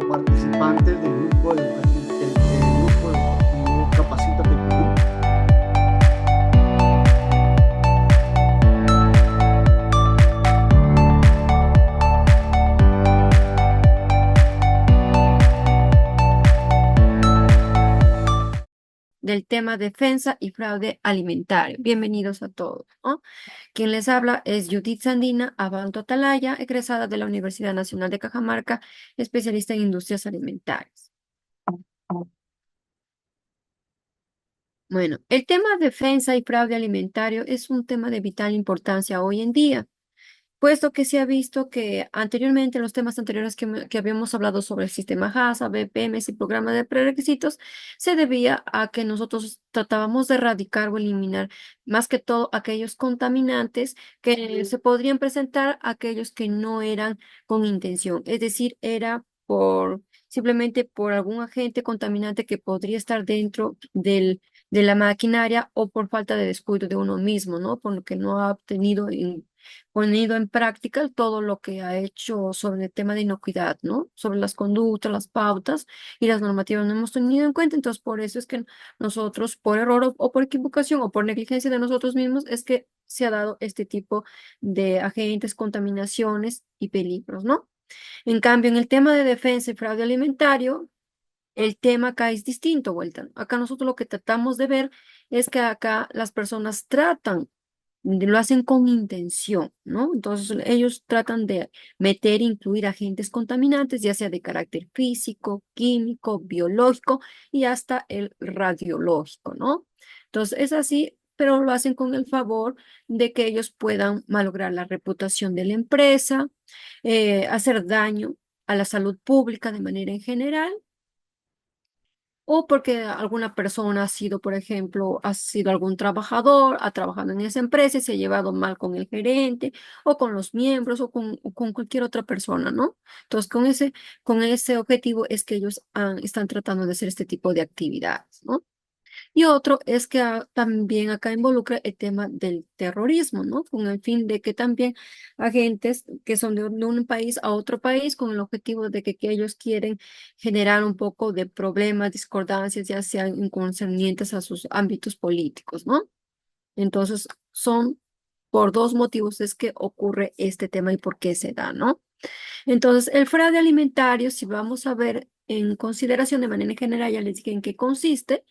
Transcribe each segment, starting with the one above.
participantes del grupo educativo, el grupo educativo Capacítate Perú. Del tema defensa y fraude alimentario. Bienvenidos a todos, ¿no? Quien les habla es Judith Sandina Abanto Atalaya, egresada de la Universidad Nacional de Cajamarca, especialista en industrias alimentarias. Bueno, el tema defensa y fraude alimentario es un tema de vital importancia hoy en día, puesto que se ha visto que anteriormente, en los temas anteriores que habíamos hablado sobre el sistema HACCP, BPMs y programa de prerequisitos, se debía a que nosotros tratábamos de erradicar o eliminar más que todo aquellos contaminantes que se podrían presentar, aquellos que no eran con intención, es decir, era simplemente por algún agente contaminante que podría estar dentro de la maquinaria o por falta de descuido de uno mismo, ¿no? Por lo que no ha ponido en práctica todo lo que ha hecho sobre el tema de inocuidad, ¿no? Sobre las conductas, las pautas y las normativas no hemos tenido en cuenta. Entonces, por eso es que nosotros, por error o por equivocación o por negligencia de nosotros mismos, es que se ha dado este tipo de agentes, contaminaciones y peligros, ¿no? En cambio, en el tema de defensa y fraude alimentario, el tema acá es distinto, vuelta. Acá nosotros lo que tratamos de ver es que acá las personas lo hacen con intención, ¿no? Entonces ellos tratan de meter, incluir agentes contaminantes, ya sea de carácter físico, químico, biológico y hasta el radiológico, ¿no? Entonces es así, pero lo hacen con el favor de que ellos puedan malograr la reputación de la empresa, hacer daño a la salud pública de manera en general o porque alguna persona ha sido, por ejemplo, ha sido algún trabajador, ha trabajado en esa empresa y se ha llevado mal con el gerente o con los miembros o con cualquier otra persona, ¿no? Entonces, con ese objetivo es que ellos están tratando de hacer este tipo de actividades, ¿no? Y otro es que también acá involucra el tema del terrorismo, ¿no? Con el fin de que también agentes que son de un país a otro país, con el objetivo de que ellos quieren generar un poco de problemas, discordancias, ya sean concernientes a sus ámbitos políticos, ¿no? Entonces, son por dos motivos es que ocurre este tema y por qué se da, ¿no? Entonces, el fraude alimentario, si vamos a ver en consideración de manera general, ya les dije en qué consiste,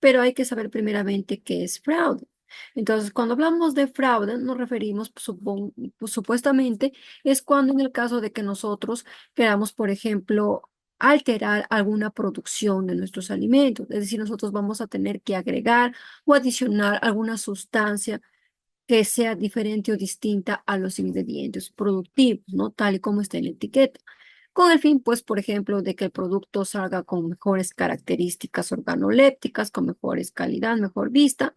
pero hay que saber primeramente qué es fraude. Entonces, cuando hablamos de fraude, nos referimos, pues, supuestamente, es cuando en el caso de que nosotros queramos, por ejemplo, alterar alguna producción de nuestros alimentos, es decir, nosotros vamos a tener que agregar o adicionar alguna sustancia que sea diferente o distinta a los ingredientes productivos, ¿no? Tal y como está en la etiqueta. Con el fin, pues, por ejemplo, de que el producto salga con mejores características organolépticas, con mejores calidad, mejor vista,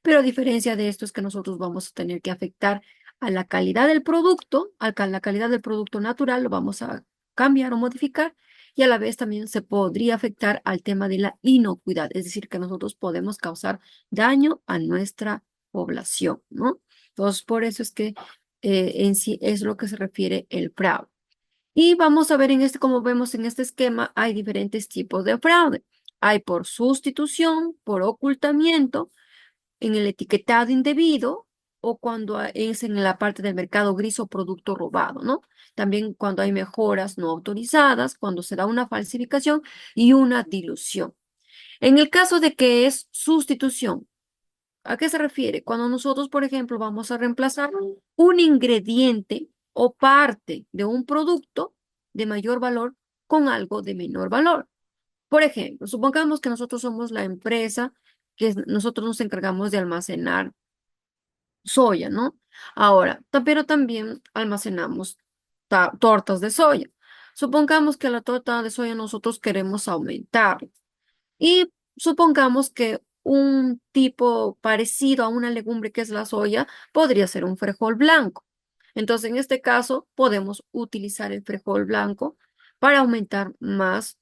pero a diferencia de esto es que nosotros vamos a tener que afectar a la calidad del producto, la calidad del producto natural, lo vamos a cambiar o modificar, y a la vez también se podría afectar al tema de la inocuidad, es decir, que nosotros podemos causar daño a nuestra población, ¿no? Entonces, por eso es que en sí es lo que se refiere el fraude. Y vamos a ver como vemos en este esquema, hay diferentes tipos de fraude. Hay por sustitución, por ocultamiento, en el etiquetado indebido o cuando es en la parte del mercado gris o producto robado, ¿no? También cuando hay mejoras no autorizadas, cuando se da una falsificación y una dilución. En el caso de que es sustitución, ¿a qué se refiere? Cuando nosotros, por ejemplo, vamos a reemplazar un ingrediente o parte de un producto de mayor valor con algo de menor valor. Por ejemplo, supongamos que nosotros somos la empresa nosotros nos encargamos de almacenar soya, ¿no? Ahora, pero también almacenamos tortas de soya. Supongamos que la torta de soya nosotros queremos aumentar. Y supongamos que un tipo parecido a una legumbre que es la soya podría ser un frijol blanco. Entonces, en este caso, podemos utilizar el frijol blanco para aumentar más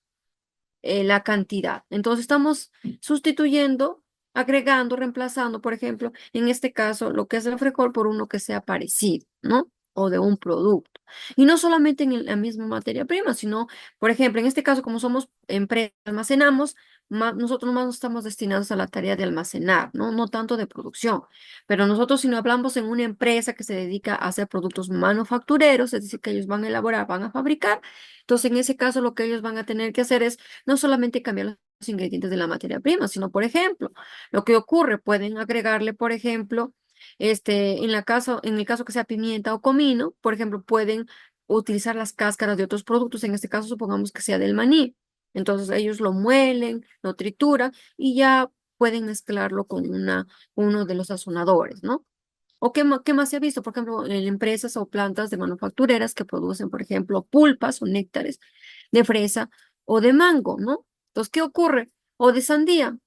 la cantidad. Entonces, estamos sustituyendo, agregando, reemplazando, por ejemplo, en este caso, lo que es el frijol por uno que sea parecido, ¿no? o de un producto. Y no solamente en la misma materia prima, sino, por ejemplo, en este caso, como somos empresas, almacenamos, nosotros más estamos destinados a la tarea de almacenar, ¿no? No tanto de producción. Pero nosotros, si no hablamos en una empresa que se dedica a hacer productos manufactureros, es decir, que ellos van a elaborar, van a fabricar, entonces en ese caso lo que ellos van a tener que hacer es no solamente cambiar los ingredientes de la materia prima, sino, por ejemplo, lo que ocurre, pueden agregarle, por ejemplo, en el caso que sea pimienta o comino, por ejemplo, pueden utilizar las cáscaras de otros productos, en este caso supongamos que sea del maní. Entonces ellos lo muelen, lo trituran y ya pueden mezclarlo con uno de los sazonadores, ¿no? ¿O qué más se ha visto? Por ejemplo, en empresas o plantas de manufactureras que producen, por ejemplo, pulpas o néctares de fresa o de mango, ¿no? Entonces, ¿qué ocurre? O de sandía.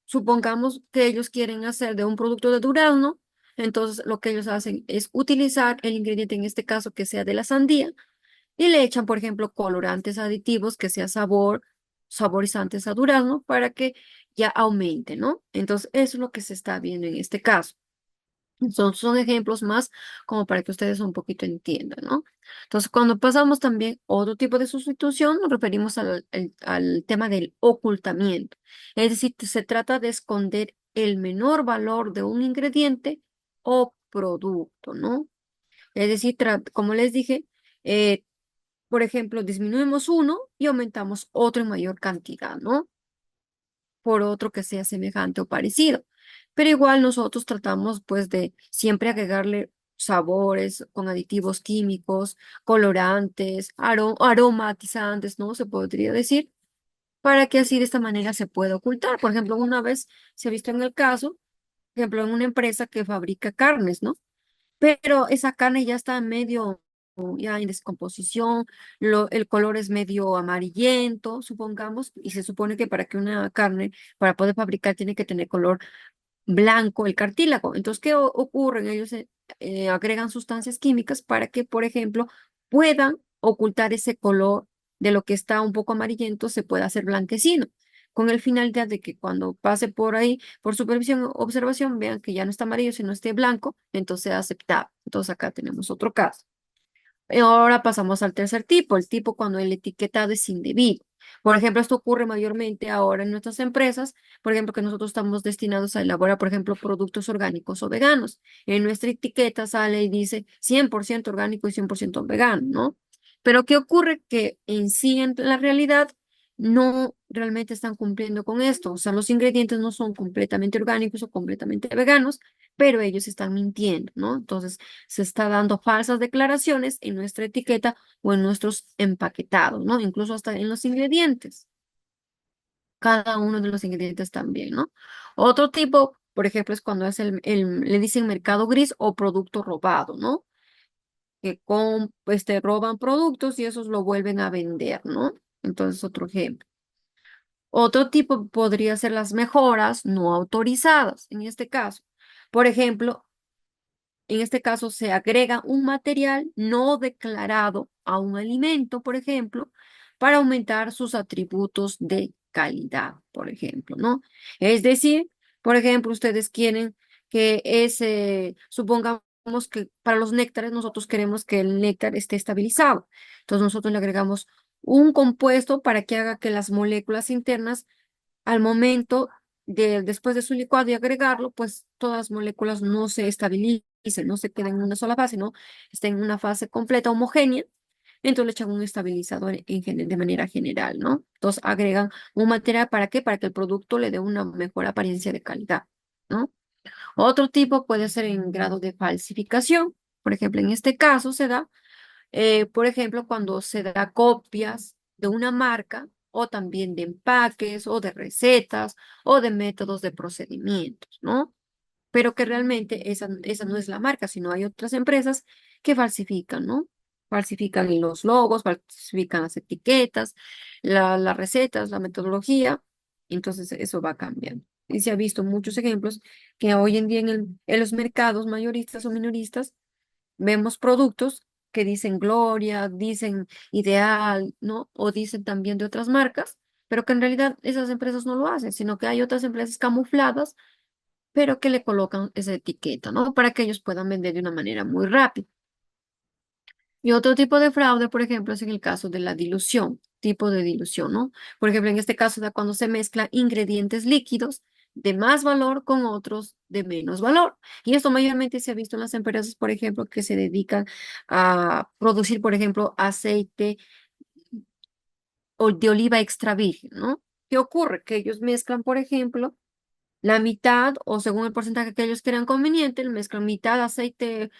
Supongamos que ellos quieren hacer de un producto de durazno, entonces lo que ellos hacen es utilizar el ingrediente, en este caso que sea de la sandía, y le echan, por ejemplo, colorantes aditivos que sea saborizantes a durazno para que ya aumente, ¿no? Entonces, eso es lo que se está viendo en este caso. Son ejemplos más como para que ustedes un poquito entiendan, ¿no? Entonces, cuando pasamos también otro tipo de sustitución, nos referimos al tema del ocultamiento. Es decir, se trata de esconder el menor valor de un ingrediente o producto, ¿no? Es decir, como les dije, eh, por ejemplo, disminuimos uno y aumentamos otro en mayor cantidad, ¿no? Por otro que sea semejante o parecido. Pero igual nosotros tratamos pues de siempre agregarle sabores con aditivos químicos, colorantes, aromatizantes, ¿no? Se podría decir, para que así de esta manera se pueda ocultar. Por ejemplo, una vez se ha visto en el caso, por ejemplo, en una empresa que fabrica carnes, ¿no? Pero esa carne ya está medio, ya en descomposición, el color es medio amarillento, supongamos, y se supone que para que una carne, para poder fabricar, tiene que tener color blanco el cartílago. Entonces, ¿qué ocurre? Ellos agregan sustancias químicas para que, por ejemplo, puedan ocultar ese color de lo que está un poco amarillento, se pueda hacer blanquecino, con el finalidad de que cuando pase por ahí, por supervisión o observación, vean que ya no está amarillo, sino esté blanco, entonces sea aceptado. Entonces, acá tenemos otro caso. Ahora pasamos al tercer tipo, el tipo cuando el etiquetado es indebido. Por ejemplo, esto ocurre mayormente ahora en nuestras empresas, por ejemplo, que nosotros estamos destinados a elaborar, por ejemplo, productos orgánicos o veganos. En nuestra etiqueta sale y dice 100% orgánico y 100% vegano, ¿no? Pero ¿qué ocurre? Que en sí, en la realidad, no realmente están cumpliendo con esto. O sea, los ingredientes no son completamente orgánicos o completamente veganos, pero ellos están mintiendo, ¿no? Entonces, se está dando falsas declaraciones en nuestra etiqueta o en nuestros empaquetados, ¿no? Incluso hasta en los ingredientes, cada uno de los ingredientes también, ¿no? Otro tipo, por ejemplo, es cuando es le dicen mercado gris o producto robado, ¿no? Que roban productos y esos lo vuelven a vender, ¿no? Entonces, otro ejemplo. Otro tipo podría ser las mejoras no autorizadas, en este caso. Por ejemplo, en este caso, se agrega un material no declarado a un alimento, por ejemplo, para aumentar sus atributos de calidad, por ejemplo, ¿no? Es decir, por ejemplo, ustedes quieren que supongamos que para los néctares nosotros queremos que el néctar esté estabilizado. Entonces nosotros le agregamos un compuesto para que haga que las moléculas internas al momento después de su licuado y agregarlo, pues todas las moléculas no se estabilicen, no se queden en una sola fase, no estén en una fase completa, homogénea. Entonces le echan un estabilizador de manera general, ¿no? Entonces agregan un material, ¿para qué? Para que el producto le dé una mejor apariencia de calidad, ¿no? Otro tipo puede ser en grado de falsificación. Por ejemplo, en este caso se da por ejemplo, cuando se da copias de una marca o también de empaques o de recetas o de métodos de procedimientos, ¿no? Pero que realmente esa no es la marca, sino hay otras empresas que falsifican, ¿no? Falsifican los logos, falsifican las etiquetas, las recetas, la metodología, entonces eso va cambiando. Y se ha visto muchos ejemplos que hoy en día en los mercados mayoristas o minoristas vemos productos que dicen Gloria, dicen Ideal, ¿no? O dicen también de otras marcas, pero que en realidad esas empresas no lo hacen, sino que hay otras empresas camufladas, pero que le colocan esa etiqueta, ¿no? Para que ellos puedan vender de una manera muy rápida. Y otro tipo de fraude, por ejemplo, es en el caso de la dilución, tipo de dilución, ¿no? Por ejemplo, en este caso da cuando se mezclan ingredientes líquidos de más valor con otros de menos valor. Y esto mayormente se ha visto en las empresas, por ejemplo, que se dedican a producir, por ejemplo, aceite de oliva extra virgen, ¿no? ¿Qué ocurre? Que ellos mezclan, por ejemplo, la mitad o según el porcentaje que ellos crean conveniente, mezclan mitad aceite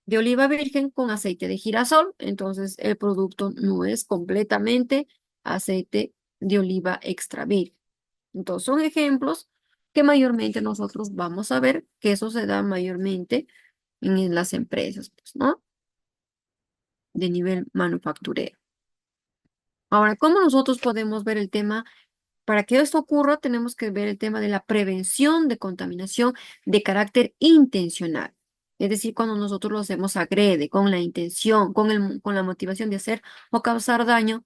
de oliva virgen con aceite de girasol. Entonces, el producto no es completamente aceite de oliva extra virgen. Entonces, son ejemplos que mayormente nosotros vamos a ver que eso se da mayormente en las empresas, pues, ¿no? De nivel manufacturero. Ahora, ¿cómo nosotros podemos ver el tema? Para que esto ocurra, tenemos que ver el tema de la prevención de contaminación de carácter intencional. Es decir, cuando nosotros lo hacemos agrede con la intención, con la motivación de hacer o causar daño,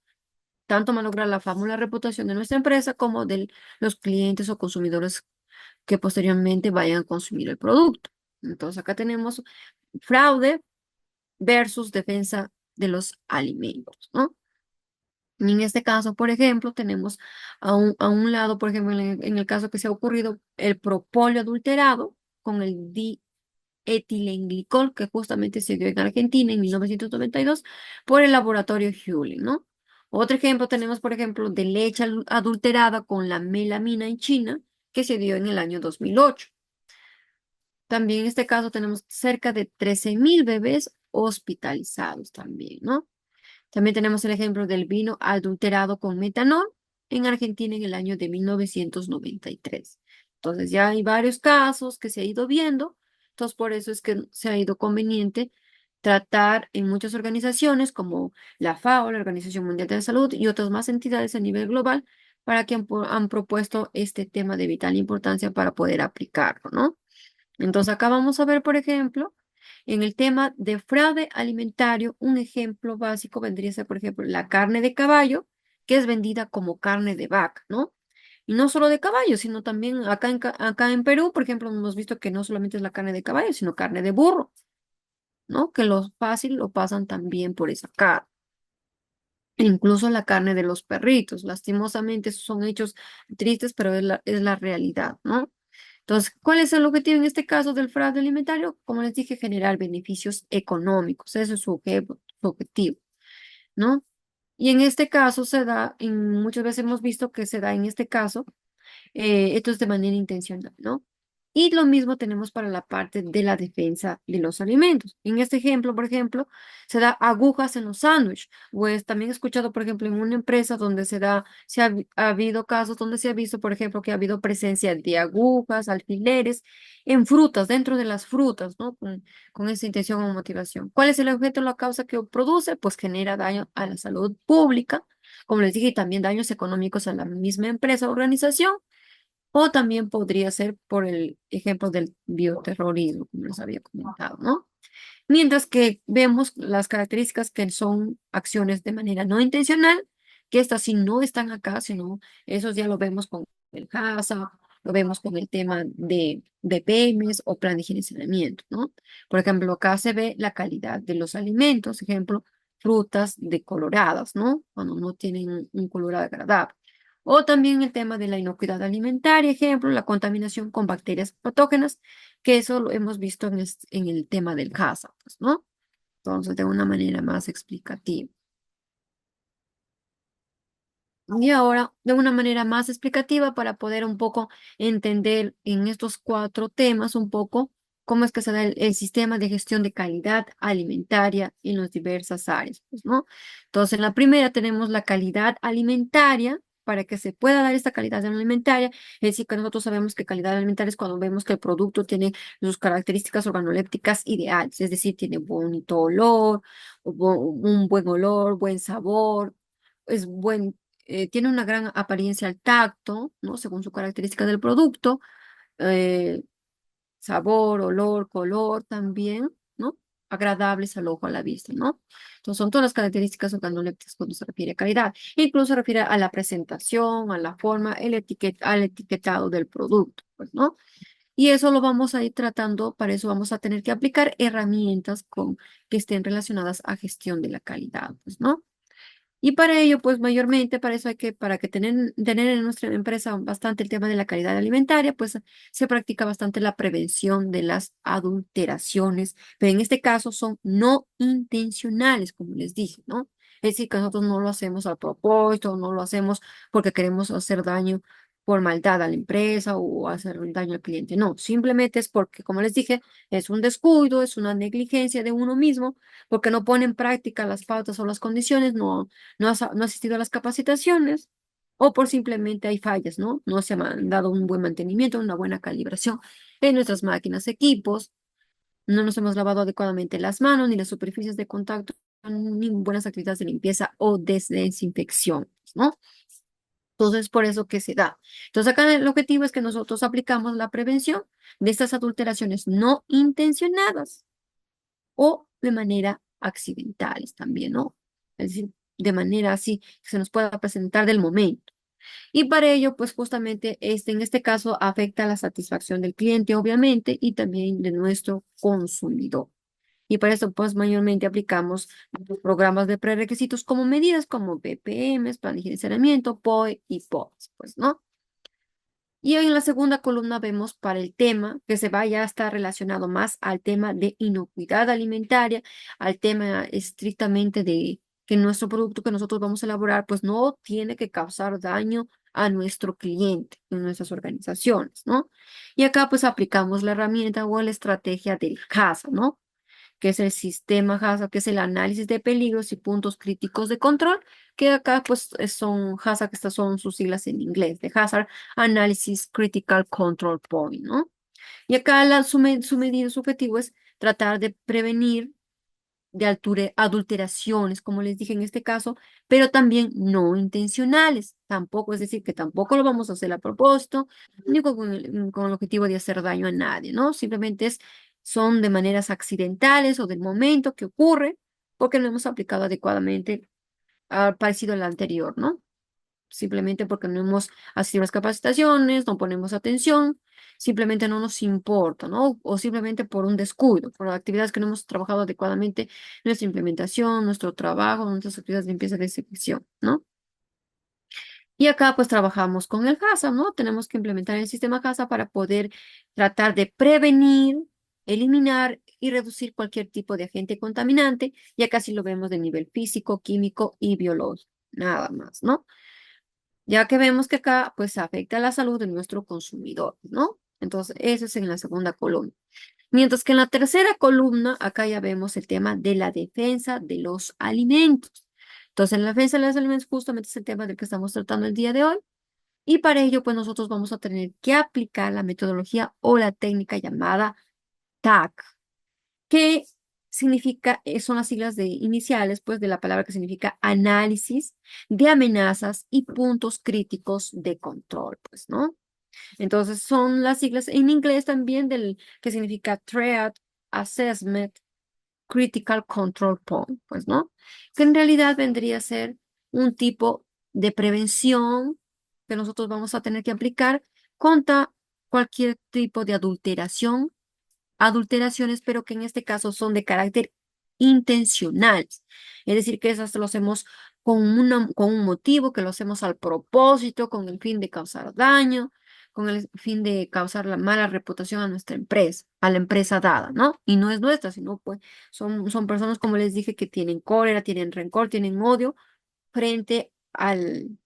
tanto malograr la fama o la reputación de nuestra empresa como de los clientes o consumidores que posteriormente vayan a consumir el producto. Entonces, acá tenemos fraude versus defensa de los alimentos, ¿no? Y en este caso, por ejemplo, tenemos a un lado, por ejemplo, en el caso que se ha ocurrido, el propóleo adulterado con el dietilengglicol, que justamente se dio en Argentina en 1992 por el laboratorio Huling, ¿no? Otro ejemplo tenemos, por ejemplo, de leche adulterada con la melamina en China, que se dio en el año 2008. También en este caso tenemos cerca de 13.000 bebés hospitalizados también, ¿no? También tenemos el ejemplo del vino adulterado con metanol en Argentina en el año de 1993. Entonces ya hay varios casos que se ha ido viendo. Entonces por eso es que se ha ido conveniente tratar en muchas organizaciones como la FAO, la Organización Mundial de la Salud y otras más entidades a nivel global para que han propuesto este tema de vital importancia para poder aplicarlo, ¿no? Entonces acá vamos a ver, por ejemplo, en el tema de fraude alimentario, un ejemplo básico vendría a ser, por ejemplo, la carne de caballo, que es vendida como carne de vaca, ¿no? Y no solo de caballo, sino también acá en Perú, por ejemplo, hemos visto que no solamente es la carne de caballo, sino carne de burro, ¿no? Que lo fácil lo pasan también por esa carne. E incluso la carne de los perritos. Lastimosamente, esos son hechos tristes, pero es la realidad, ¿no? Entonces, ¿cuál es el objetivo en este caso del fraude alimentario? Como les dije, generar beneficios económicos. Ese es su objetivo, ¿no? Y en este caso se da, muchas veces hemos visto que se da en este caso esto es de manera intencional, ¿no? Y lo mismo tenemos para la parte de la defensa de los alimentos. En este ejemplo, por ejemplo, se da agujas en los sándwiches. Pues también he escuchado, por ejemplo, en una empresa donde ha habido casos donde se ha visto, por ejemplo, que ha habido presencia de agujas, alfileres en frutas, dentro de las frutas, ¿no? Con esa intención o motivación. ¿Cuál es el objeto o la causa que produce? Pues genera daño a la salud pública, como les dije, y también daños económicos a la misma empresa o organización o también podría ser por el ejemplo del bioterrorismo, como les había comentado, ¿no? Mientras que vemos las características que son acciones de manera no intencional, que estas sí no están acá, sino eso ya lo vemos con el HACCP, lo vemos con el tema de BPMs o plan de higiene y saneamiento, ¿no? Por ejemplo, acá se ve la calidad de los alimentos, ejemplo, frutas decoloradas, ¿no? Cuando no tienen un color agradable. O también el tema de la inocuidad alimentaria, ejemplo, la contaminación con bacterias patógenas, que eso lo hemos visto en el tema del CASA, pues, ¿no? Entonces, de una manera más explicativa. Y ahora, de una manera más explicativa, para poder un poco entender en estos cuatro temas un poco cómo es que se da el sistema de gestión de calidad alimentaria en las diversas áreas, pues, ¿no? Entonces, en la primera tenemos la calidad alimentaria. Para que se pueda dar esta calidad alimentaria, es decir, que nosotros sabemos que calidad alimentaria es cuando vemos que el producto tiene sus características organolépticas ideales, es decir, tiene bonito olor, un buen olor, buen sabor, es tiene una gran apariencia al tacto, ¿no? Según su característica del producto, eh, sabor, olor, color también, ¿no? Agradables al ojo, a la vista, ¿no? Entonces son todas las características organolépticas cuando se refiere a calidad. Incluso se refiere a la presentación, a la forma, al etiquetado del producto, pues, ¿no? Y eso lo vamos a ir tratando, para eso vamos a tener que aplicar herramientas que estén relacionadas a gestión de la calidad, pues, ¿no? Y para ello, pues mayormente, para eso para que tener en nuestra empresa bastante el tema de la calidad alimentaria, pues se practica bastante la prevención de las adulteraciones, pero en este caso son no intencionales, como les dije, ¿no? Es decir, que nosotros no lo hacemos a propósito, no lo hacemos porque queremos hacer daño por maldad a la empresa o hacer daño al cliente. No, simplemente es porque, como les dije, es un descuido, es una negligencia de uno mismo, porque no pone en práctica las pautas o las condiciones, no ha asistido a las capacitaciones o por simplemente hay fallas, ¿no? No se ha dado un buen mantenimiento, una buena calibración en nuestras máquinas, equipos, no nos hemos lavado adecuadamente las manos ni las superficies de contacto, ni buenas actividades de limpieza o de desinfección, ¿no? Entonces, por eso que se da. Entonces, acá el objetivo es que nosotros aplicamos la prevención de estas adulteraciones no intencionadas o de manera accidentales también, ¿no? Es decir, de manera así que se nos pueda presentar del momento. Y para ello, pues justamente en este caso afecta la satisfacción del cliente, obviamente, y también de nuestro consumidor. Y para eso, pues mayormente aplicamos los programas de prerequisitos como medidas como BPMs, plan de higiene y saneamiento, POE y POPs, pues, ¿no? Y en la segunda columna vemos para el tema que se va ya a estar relacionado más al tema de inocuidad alimentaria, al tema estrictamente de que nuestro producto que nosotros vamos a elaborar pues no tiene que causar daño a nuestro cliente en nuestras organizaciones, ¿no? Y acá pues aplicamos la herramienta o la estrategia del CASA, ¿no? Que es el sistema HACCP, que es el análisis de peligros y puntos críticos de control, que acá pues son HACCP, que estas son sus siglas en inglés, de Hazard Analysis Critical Control Point, ¿no? Y acá su medida, su objetivo es tratar de prevenir de adulteraciones, como les dije en este caso, pero también no intencionales, tampoco, es decir, que tampoco lo vamos a hacer a propósito, ni con el objetivo de hacer daño a nadie, ¿no? Simplemente son de maneras accidentales o del momento que ocurre, porque no hemos aplicado adecuadamente parecido al anterior, ¿no? Simplemente porque no hemos asistido a las capacitaciones, no ponemos atención, simplemente no nos importa, ¿no? O simplemente por un descuido, por actividades que no hemos trabajado adecuadamente, nuestra implementación, nuestro trabajo, nuestras actividades de limpieza y desinfección, ¿no? Y acá pues trabajamos con el HACCP, ¿no? Tenemos que implementar el sistema HACCP para poder tratar de prevenir, eliminar y reducir cualquier tipo de agente contaminante, y acá sí lo vemos de nivel físico, químico y biológico, nada más, ¿no? Ya que vemos que acá pues afecta la salud de nuestro consumidor, ¿no? Entonces, eso es en la segunda columna. Mientras que en la tercera columna, acá ya vemos el tema de la defensa de los alimentos. Entonces, en la defensa de los alimentos justamente es el tema del que estamos tratando el día de hoy. Y para ello, pues nosotros vamos a tener que aplicar la metodología o la técnica llamada TAC, que significa, son las siglas iniciales, pues, de la palabra que significa análisis de amenazas y puntos críticos de control, pues, ¿no? Entonces, son las siglas en inglés también del que significa Threat Assessment Critical Control Point, pues, ¿no? Que en realidad vendría a ser un tipo de prevención que nosotros vamos a tener que aplicar contra cualquier tipo de adulteraciones, pero que en este caso son de carácter intencionales. Es decir, que esas lo hacemos con un motivo, que lo hacemos al propósito, con el fin de causar daño, con el fin de causar la mala reputación a nuestra empresa, a la empresa dada, ¿no? Y no es nuestra, sino pues son personas, como les dije, que tienen cólera, tienen rencor, tienen odio frente al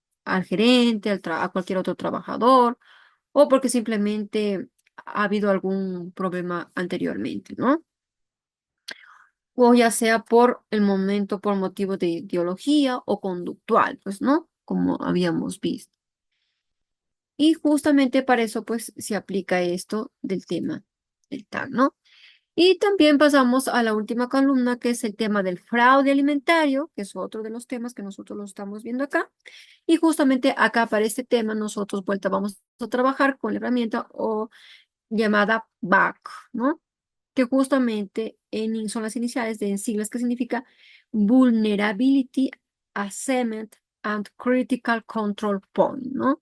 gerente, a cualquier otro trabajador, o porque simplemente ha habido algún problema anteriormente, ¿no? O ya sea por el momento, por motivo de ideología o conductual, pues, ¿no? Como habíamos visto. Y justamente para eso, pues, se aplica esto del tema del TAC, ¿no? Y también pasamos a la última columna, que es el tema del fraude alimentario, que es otro de los temas que nosotros lo estamos viendo acá. Y justamente acá para este tema, nosotros vuelta vamos a trabajar con la herramienta o llamada BAC, ¿no? Que justamente son las iniciales de en siglas que significa Vulnerability Assessment and Critical Control Point, ¿no?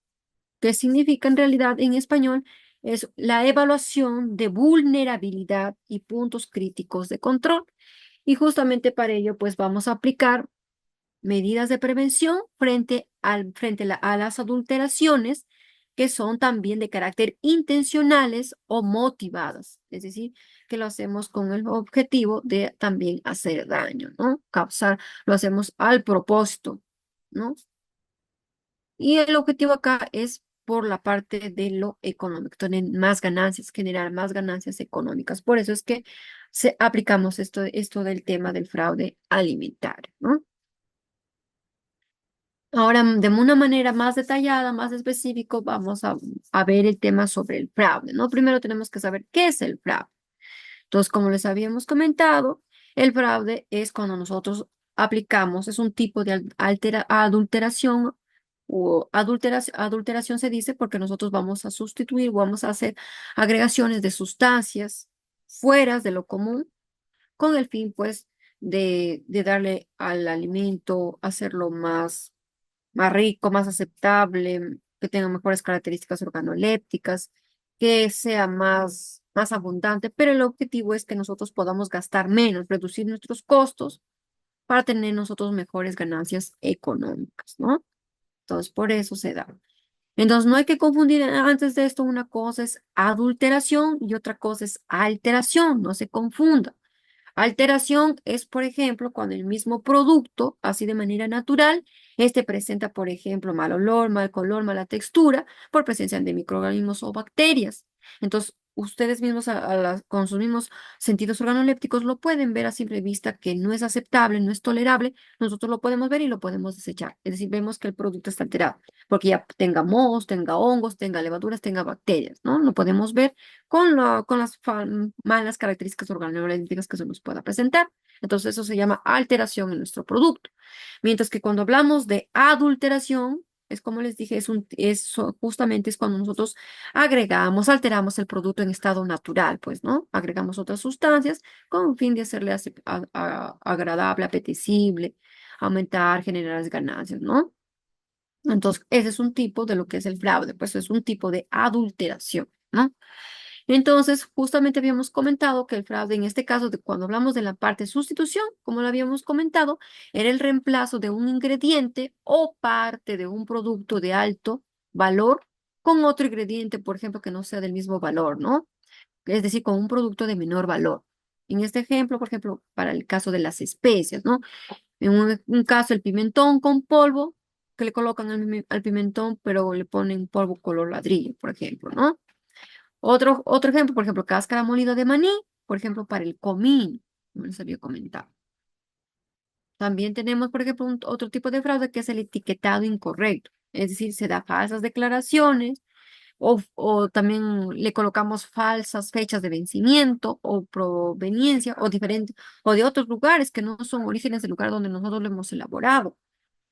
Que significa en realidad en español es la evaluación de vulnerabilidad y puntos críticos de control. Y justamente para ello, pues vamos a aplicar medidas de prevención a las adulteraciones que son también de carácter intencionales o motivadas, es decir, que lo hacemos con el objetivo de también hacer daño, ¿no? Causar, lo hacemos al propósito, ¿no? Y el objetivo acá es por la parte de lo económico, tener más ganancias, generar más ganancias económicas. Por eso es que aplicamos esto del tema del fraude alimentario, ¿no? Ahora, de una manera más detallada, más específica, vamos a ver el tema sobre el fraude, ¿no? Primero tenemos que saber qué es el fraude. Entonces, como les habíamos comentado, el fraude es cuando nosotros aplicamos, es un tipo de adulteración o adulteración se dice porque nosotros vamos a sustituir, vamos a hacer agregaciones de sustancias fuera de lo común con el fin, pues, de darle al alimento, hacerlo más rico, más aceptable, que tenga mejores características organolépticas, que sea más abundante, pero el objetivo es que nosotros podamos gastar menos, reducir nuestros costos para tener nosotros mejores ganancias económicas, ¿no? Entonces, por eso se da. Entonces, no hay que confundir antes de esto, una cosa es adulteración y otra cosa es alteración, no se confunda. Alteración es, por ejemplo, cuando el mismo producto, así de manera natural, este presenta, por ejemplo, mal olor, mal color, mala textura, por presencia de microorganismos o bacterias. Entonces, ustedes mismos, con sus mismos sentidos organolépticos, lo pueden ver a simple vista que no es aceptable, no es tolerable. Nosotros lo podemos ver y lo podemos desechar. Es decir, vemos que el producto está alterado, porque ya tenga mohos, tenga hongos, tenga levaduras, tenga bacterias, ¿no? Lo podemos ver con las malas características organolépticas que se nos pueda presentar. Entonces, eso se llama alteración en nuestro producto. Mientras que cuando hablamos de adulteración, es como les dije, justamente es cuando nosotros agregamos, alteramos el producto en estado natural, pues, ¿no? Agregamos otras sustancias con el fin de hacerle agradable, apetecible, aumentar, generar las ganancias, ¿no? Entonces, ese es un tipo de lo que es el fraude, pues es un tipo de adulteración, ¿no? Entonces, justamente habíamos comentado que el fraude, en este caso, cuando hablamos de la parte de sustitución, como lo habíamos comentado, era el reemplazo de un ingrediente o parte de un producto de alto valor con otro ingrediente, por ejemplo, que no sea del mismo valor, ¿no? Es decir, con un producto de menor valor. En este ejemplo, por ejemplo, para el caso de las especias, ¿no? En un caso, el pimentón con polvo, que le colocan al pimentón, pero le ponen polvo color ladrillo, por ejemplo, ¿no? Otro ejemplo, por ejemplo, cáscara molida de maní, por ejemplo, para el comino, como les había comentado. También tenemos, por ejemplo, otro tipo de fraude que es el etiquetado incorrecto. Es decir, se da falsas declaraciones o también le colocamos falsas fechas de vencimiento o proveniencia o diferente o de otros lugares que no son orígenes del lugar donde nosotros lo hemos elaborado.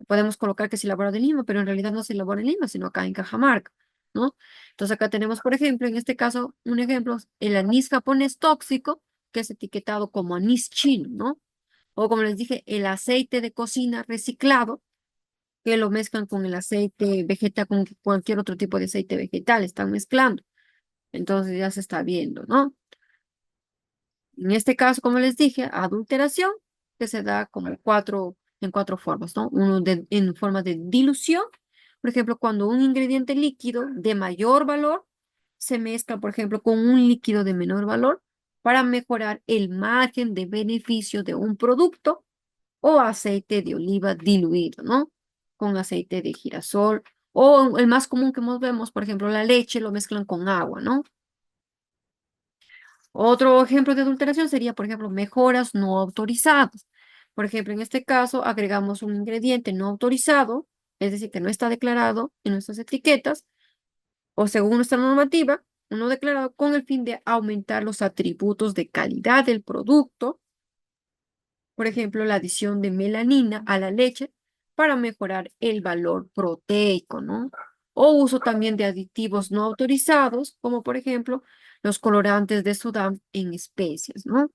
Podemos colocar que se elabora en Lima, pero en realidad no se elabora en Lima, sino acá en Cajamarca, ¿no? Entonces acá tenemos, por ejemplo, en este caso, un ejemplo, el anís japonés tóxico, que es etiquetado como anís chino, ¿no? O como les dije, el aceite de cocina reciclado, que lo mezclan con el aceite vegetal, con cualquier otro tipo de aceite vegetal, están mezclando. Entonces ya se está viendo, ¿no? En este caso, como les dije, adulteración, que se da en cuatro formas, ¿no? Uno en forma de dilución, por ejemplo, cuando un ingrediente líquido de mayor valor se mezcla, por ejemplo, con un líquido de menor valor para mejorar el margen de beneficio de un producto o aceite de oliva diluido, ¿no? Con aceite de girasol o el más común que vemos, por ejemplo, la leche lo mezclan con agua, ¿no? Otro ejemplo de adulteración sería, por ejemplo, mejoras no autorizadas. Por ejemplo, en este caso, agregamos un ingrediente no autorizado, es decir, que no está declarado en nuestras etiquetas o según nuestra normativa, uno declarado con el fin de aumentar los atributos de calidad del producto. Por ejemplo, la adición de melanina a la leche para mejorar el valor proteico, ¿no? O uso también de aditivos no autorizados, como por ejemplo los colorantes de soda en especias, ¿no?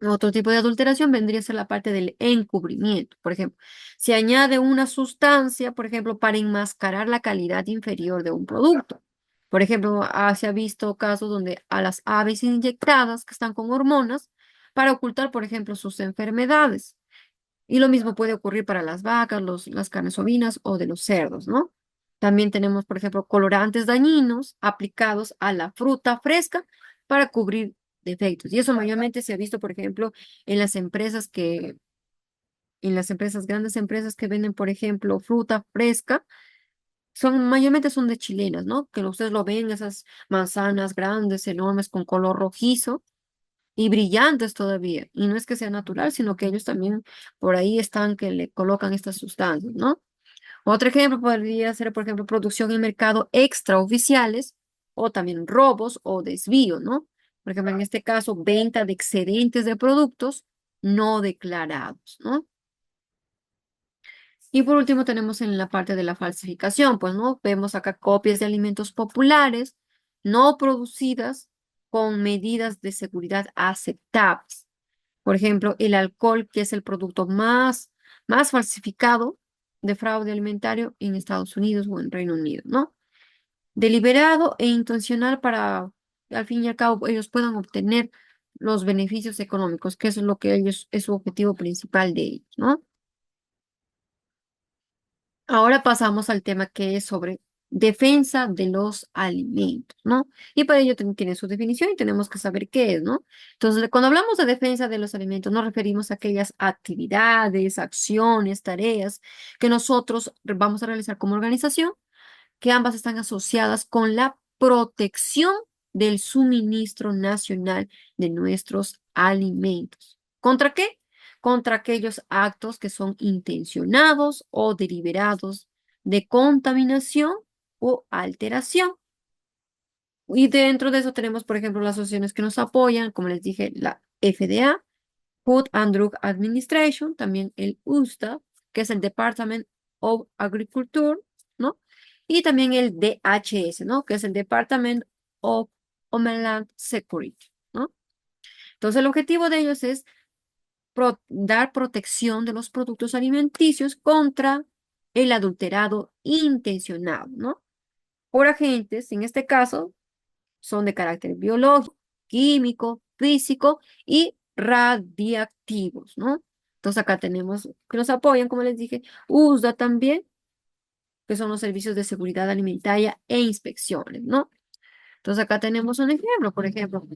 Otro tipo de adulteración vendría a ser la parte del encubrimiento. Por ejemplo, se añade una sustancia, por ejemplo, para enmascarar la calidad inferior de un producto. Por ejemplo, se ha visto casos donde a las aves inyectadas que están con hormonas para ocultar, por ejemplo, sus enfermedades. Y lo mismo puede ocurrir para las vacas, las carnes ovinas o de los cerdos, ¿no? También tenemos, por ejemplo, colorantes dañinos aplicados a la fruta fresca para cubrir defectos. Y eso mayormente se ha visto, por ejemplo, en las empresas grandes empresas que venden, por ejemplo, fruta fresca, mayormente son de chilenas, ¿no? Que ustedes lo ven, esas manzanas grandes, enormes, con color rojizo y brillantes todavía. Y no es que sea natural, sino que ellos también por ahí están que le colocan estas sustancias, ¿no? Otro ejemplo podría ser, por ejemplo, producción en mercado extraoficiales o también robos o desvío, ¿no? Por ejemplo, en este caso, venta de excedentes de productos no declarados, ¿no? Y por último tenemos en la parte de la falsificación, pues, ¿no? Vemos acá copias de alimentos populares no producidas con medidas de seguridad aceptables. Por ejemplo, el alcohol, que es el producto más falsificado de fraude alimentario en Estados Unidos o en Reino Unido, ¿no? Deliberado e intencional para, al fin y al cabo, ellos puedan obtener los beneficios económicos, que eso es lo que ellos, es su objetivo principal de ellos, ¿no? Ahora pasamos al tema que es sobre defensa de los alimentos, ¿no? Y para ello tiene su definición y tenemos que saber qué es, ¿no? Entonces, cuando hablamos de defensa de los alimentos, nos referimos a aquellas actividades, acciones, tareas que nosotros vamos a realizar como organización, que ambas están asociadas con la protección del suministro nacional de nuestros alimentos. ¿Contra qué? Contra aquellos actos que son intencionados o deliberados de contaminación o alteración. Y dentro de eso tenemos, por ejemplo, las asociaciones que nos apoyan, como les dije, la FDA, Food and Drug Administration, también el USDA, que es el Department of Agriculture, ¿no? Y también el DHS, ¿no? Que es el Department of Homeland Security, ¿no? Entonces, el objetivo de ellos es dar protección de los productos alimenticios contra el adulterado intencionado, ¿no? Por agentes, en este caso, son de carácter biológico, químico, físico y radiactivos, ¿no? Entonces acá tenemos que nos apoyan, como les dije, USDA también, que son los servicios de seguridad alimentaria e inspecciones, ¿no? Entonces acá tenemos un ejemplo, por ejemplo,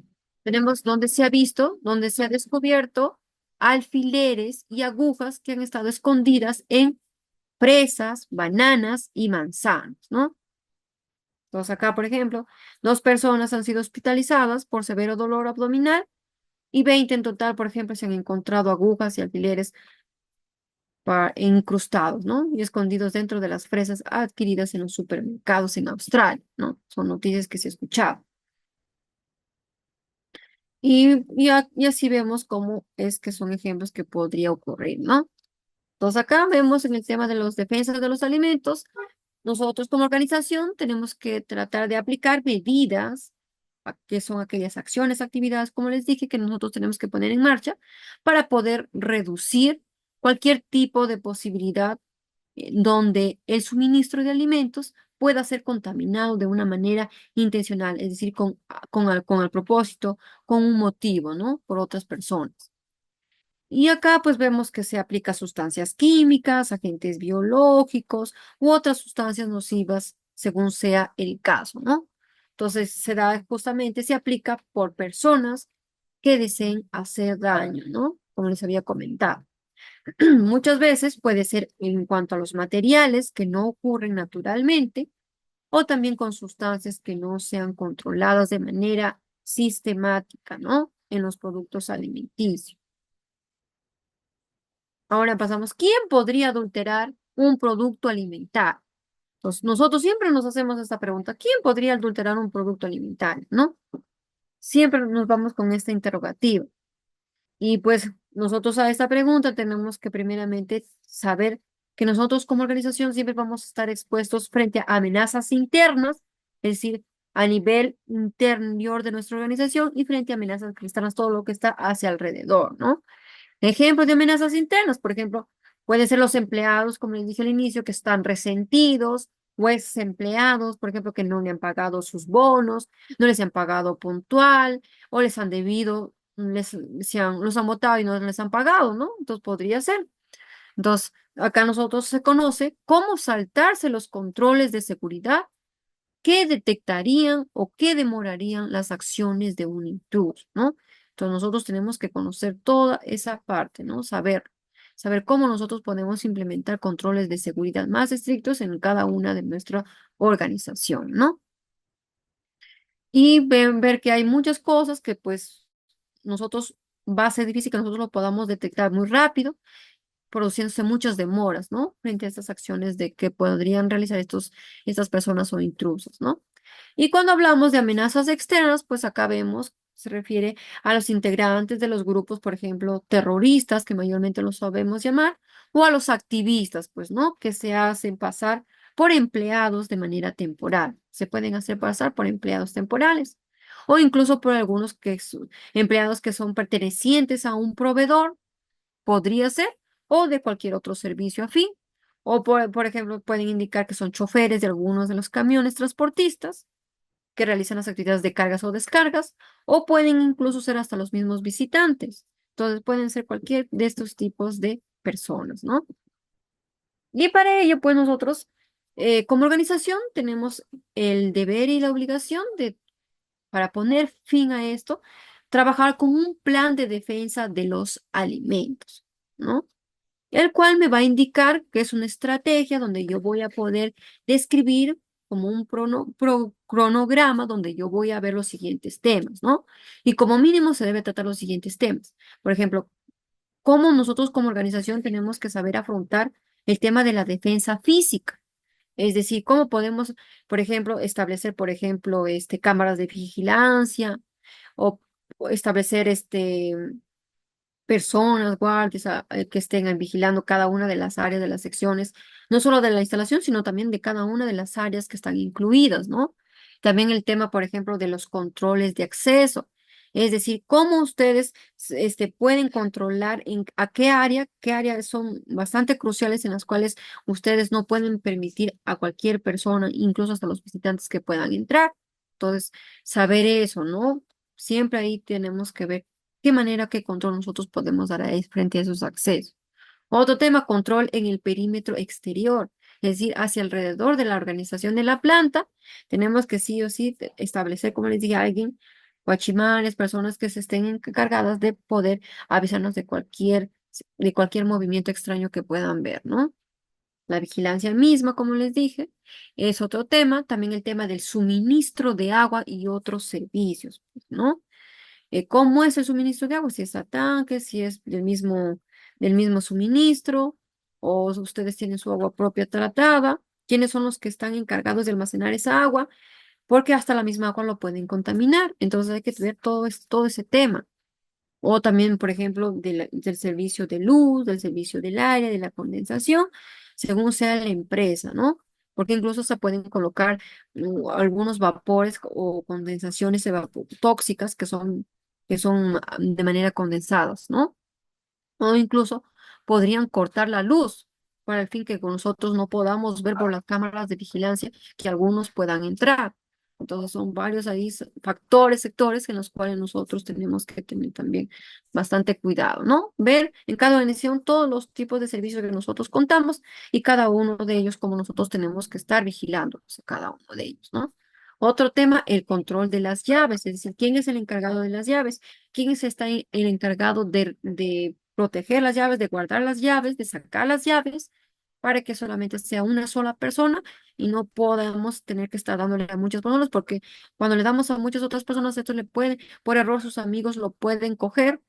tenemos donde se ha visto, donde se ha descubierto alfileres y agujas que han estado escondidas en fresas, bananas y manzanas, ¿no? Entonces acá, por ejemplo, 2 personas han sido hospitalizadas por severo dolor abdominal y 20 en total, por ejemplo, se han encontrado agujas y alfileres incrustados, ¿no? Y escondidos dentro de las fresas adquiridas en los supermercados en Australia, ¿no? Son noticias que se escuchaban. Y así vemos cómo es que son ejemplos que podría ocurrir, ¿no? Entonces acá vemos en el tema de los defensas de los alimentos, nosotros como organización tenemos que tratar de aplicar medidas, que son aquellas acciones, actividades, como les dije, que nosotros tenemos que poner en marcha para poder reducir cualquier tipo de posibilidad donde el suministro de alimentos pueda ser contaminado de una manera intencional, es decir, con el propósito, con un motivo, ¿no? Por otras personas. Y acá pues vemos que se aplica sustancias químicas, agentes biológicos u otras sustancias nocivas según sea el caso, ¿no? Entonces se aplica por personas que deseen hacer daño, ¿no? Como les había comentado. Muchas veces puede ser en cuanto a los materiales que no ocurren naturalmente o también con sustancias que no sean controladas de manera sistemática, ¿no? En los productos alimenticios. Ahora pasamos, ¿quién podría adulterar un producto alimentario? Pues nosotros siempre nos hacemos esta pregunta, ¿quién podría adulterar un producto alimentario? ¿No? Siempre nos vamos con esta interrogativa. Y pues nosotros a esta pregunta tenemos que primeramente saber que nosotros como organización siempre vamos a estar expuestos frente a amenazas internas, es decir, a nivel interior de nuestra organización y frente a amenazas externas, todo lo que está hacia alrededor, ¿no? Ejemplos de amenazas internas, por ejemplo, pueden ser los empleados, como les dije al inicio, que están resentidos o ex empleados, por ejemplo, que no le han pagado sus bonos, no les han pagado puntual, o les han debido, los han votado y no les han pagado, ¿no? Entonces podría ser. Entonces, acá nosotros se conoce cómo saltarse los controles de seguridad que detectarían o que demorarían las acciones de un intruso, ¿no? Entonces nosotros tenemos que conocer toda esa parte, ¿no? Saber cómo nosotros podemos implementar controles de seguridad más estrictos en cada una de nuestra organización, ¿no? Y ver que hay muchas cosas que pues nosotros va a ser difícil que nosotros lo podamos detectar muy rápido, produciéndose muchas demoras, ¿no? Frente a estas acciones de que podrían realizar estas personas o intrusos, ¿no? Y cuando hablamos de amenazas externas, pues acá vemos, se refiere a los integrantes de los grupos, por ejemplo, terroristas, que mayormente los sabemos llamar, o a los activistas, pues, ¿no? Que se hacen pasar por empleados de manera temporal. Se pueden hacer pasar por empleados temporales o incluso por algunos empleados que son pertenecientes a un proveedor, podría ser, o de cualquier otro servicio afín. O, por ejemplo, pueden indicar que son choferes de algunos de los camiones transportistas que realizan las actividades de cargas o descargas, o pueden incluso ser hasta los mismos visitantes. Entonces pueden ser cualquier de estos tipos de personas, ¿no? Y para ello, pues nosotros, como organización, tenemos el deber y la obligación de, para poner fin a esto, trabajar con un plan de defensa de los alimentos, ¿no? El cual me va a indicar que es una estrategia donde yo voy a poder describir como un cronograma donde yo voy a ver los siguientes temas, ¿no? Y como mínimo se debe tratar los siguientes temas. Por ejemplo, cómo nosotros como organización tenemos que saber afrontar el tema de la defensa física. Es decir, cómo podemos, por ejemplo, establecer, por ejemplo, cámaras de vigilancia o establecer personas, guardias, que estén vigilando cada una de las áreas de las secciones, no solo de la instalación, sino también de cada una de las áreas que están incluidas, ¿no? También el tema, por ejemplo, de los controles de acceso, es decir, cómo ustedes pueden controlar a qué áreas son bastante cruciales en las cuales ustedes no pueden permitir a cualquier persona, incluso hasta los visitantes que puedan entrar. Entonces, saber eso, ¿no? Siempre ahí tenemos que ver qué manera, qué control nosotros podemos dar ahí frente a esos accesos. Otro tema, control en el perímetro exterior, es decir, hacia alrededor de la organización de la planta. Tenemos que sí o sí establecer, como les dije a alguien, guachimanes, personas que se estén encargadas de poder avisarnos de cualquier movimiento extraño que puedan ver, ¿no? La vigilancia misma, como les dije, es otro tema. También el tema del suministro de agua y otros servicios, ¿no? ¿Cómo es el suministro de agua? Si es a tanques, si es del mismo suministro, o ustedes tienen su agua propia tratada, quiénes son los que están encargados de almacenar esa agua, porque hasta la misma agua lo pueden contaminar. Entonces hay que tener todo ese tema. O también, por ejemplo, del servicio de luz, del servicio del aire, de la condensación, según sea la empresa, ¿no? Porque incluso se pueden colocar algunos vapores o condensaciones tóxicas que son de manera condensadas, ¿no? O incluso podrían cortar la luz para el fin que nosotros no podamos ver por las cámaras de vigilancia que algunos puedan entrar. Entonces son varios ahí factores, sectores en los cuales nosotros tenemos que tener también bastante cuidado, ¿no? Ver en cada organización todos los tipos de servicios que nosotros contamos y cada uno de ellos como nosotros tenemos que estar vigilando a cada uno de ellos, ¿no? Otro tema, el control de las llaves, es decir, ¿quién es el encargado de las llaves? ¿Quién el encargado de proteger las llaves, de guardar las llaves, de sacar las llaves, para que solamente sea una sola persona y no podamos tener que estar dándole a muchas personas, porque cuando le damos a muchas otras personas, esto le puede, por error, sus amigos lo pueden coger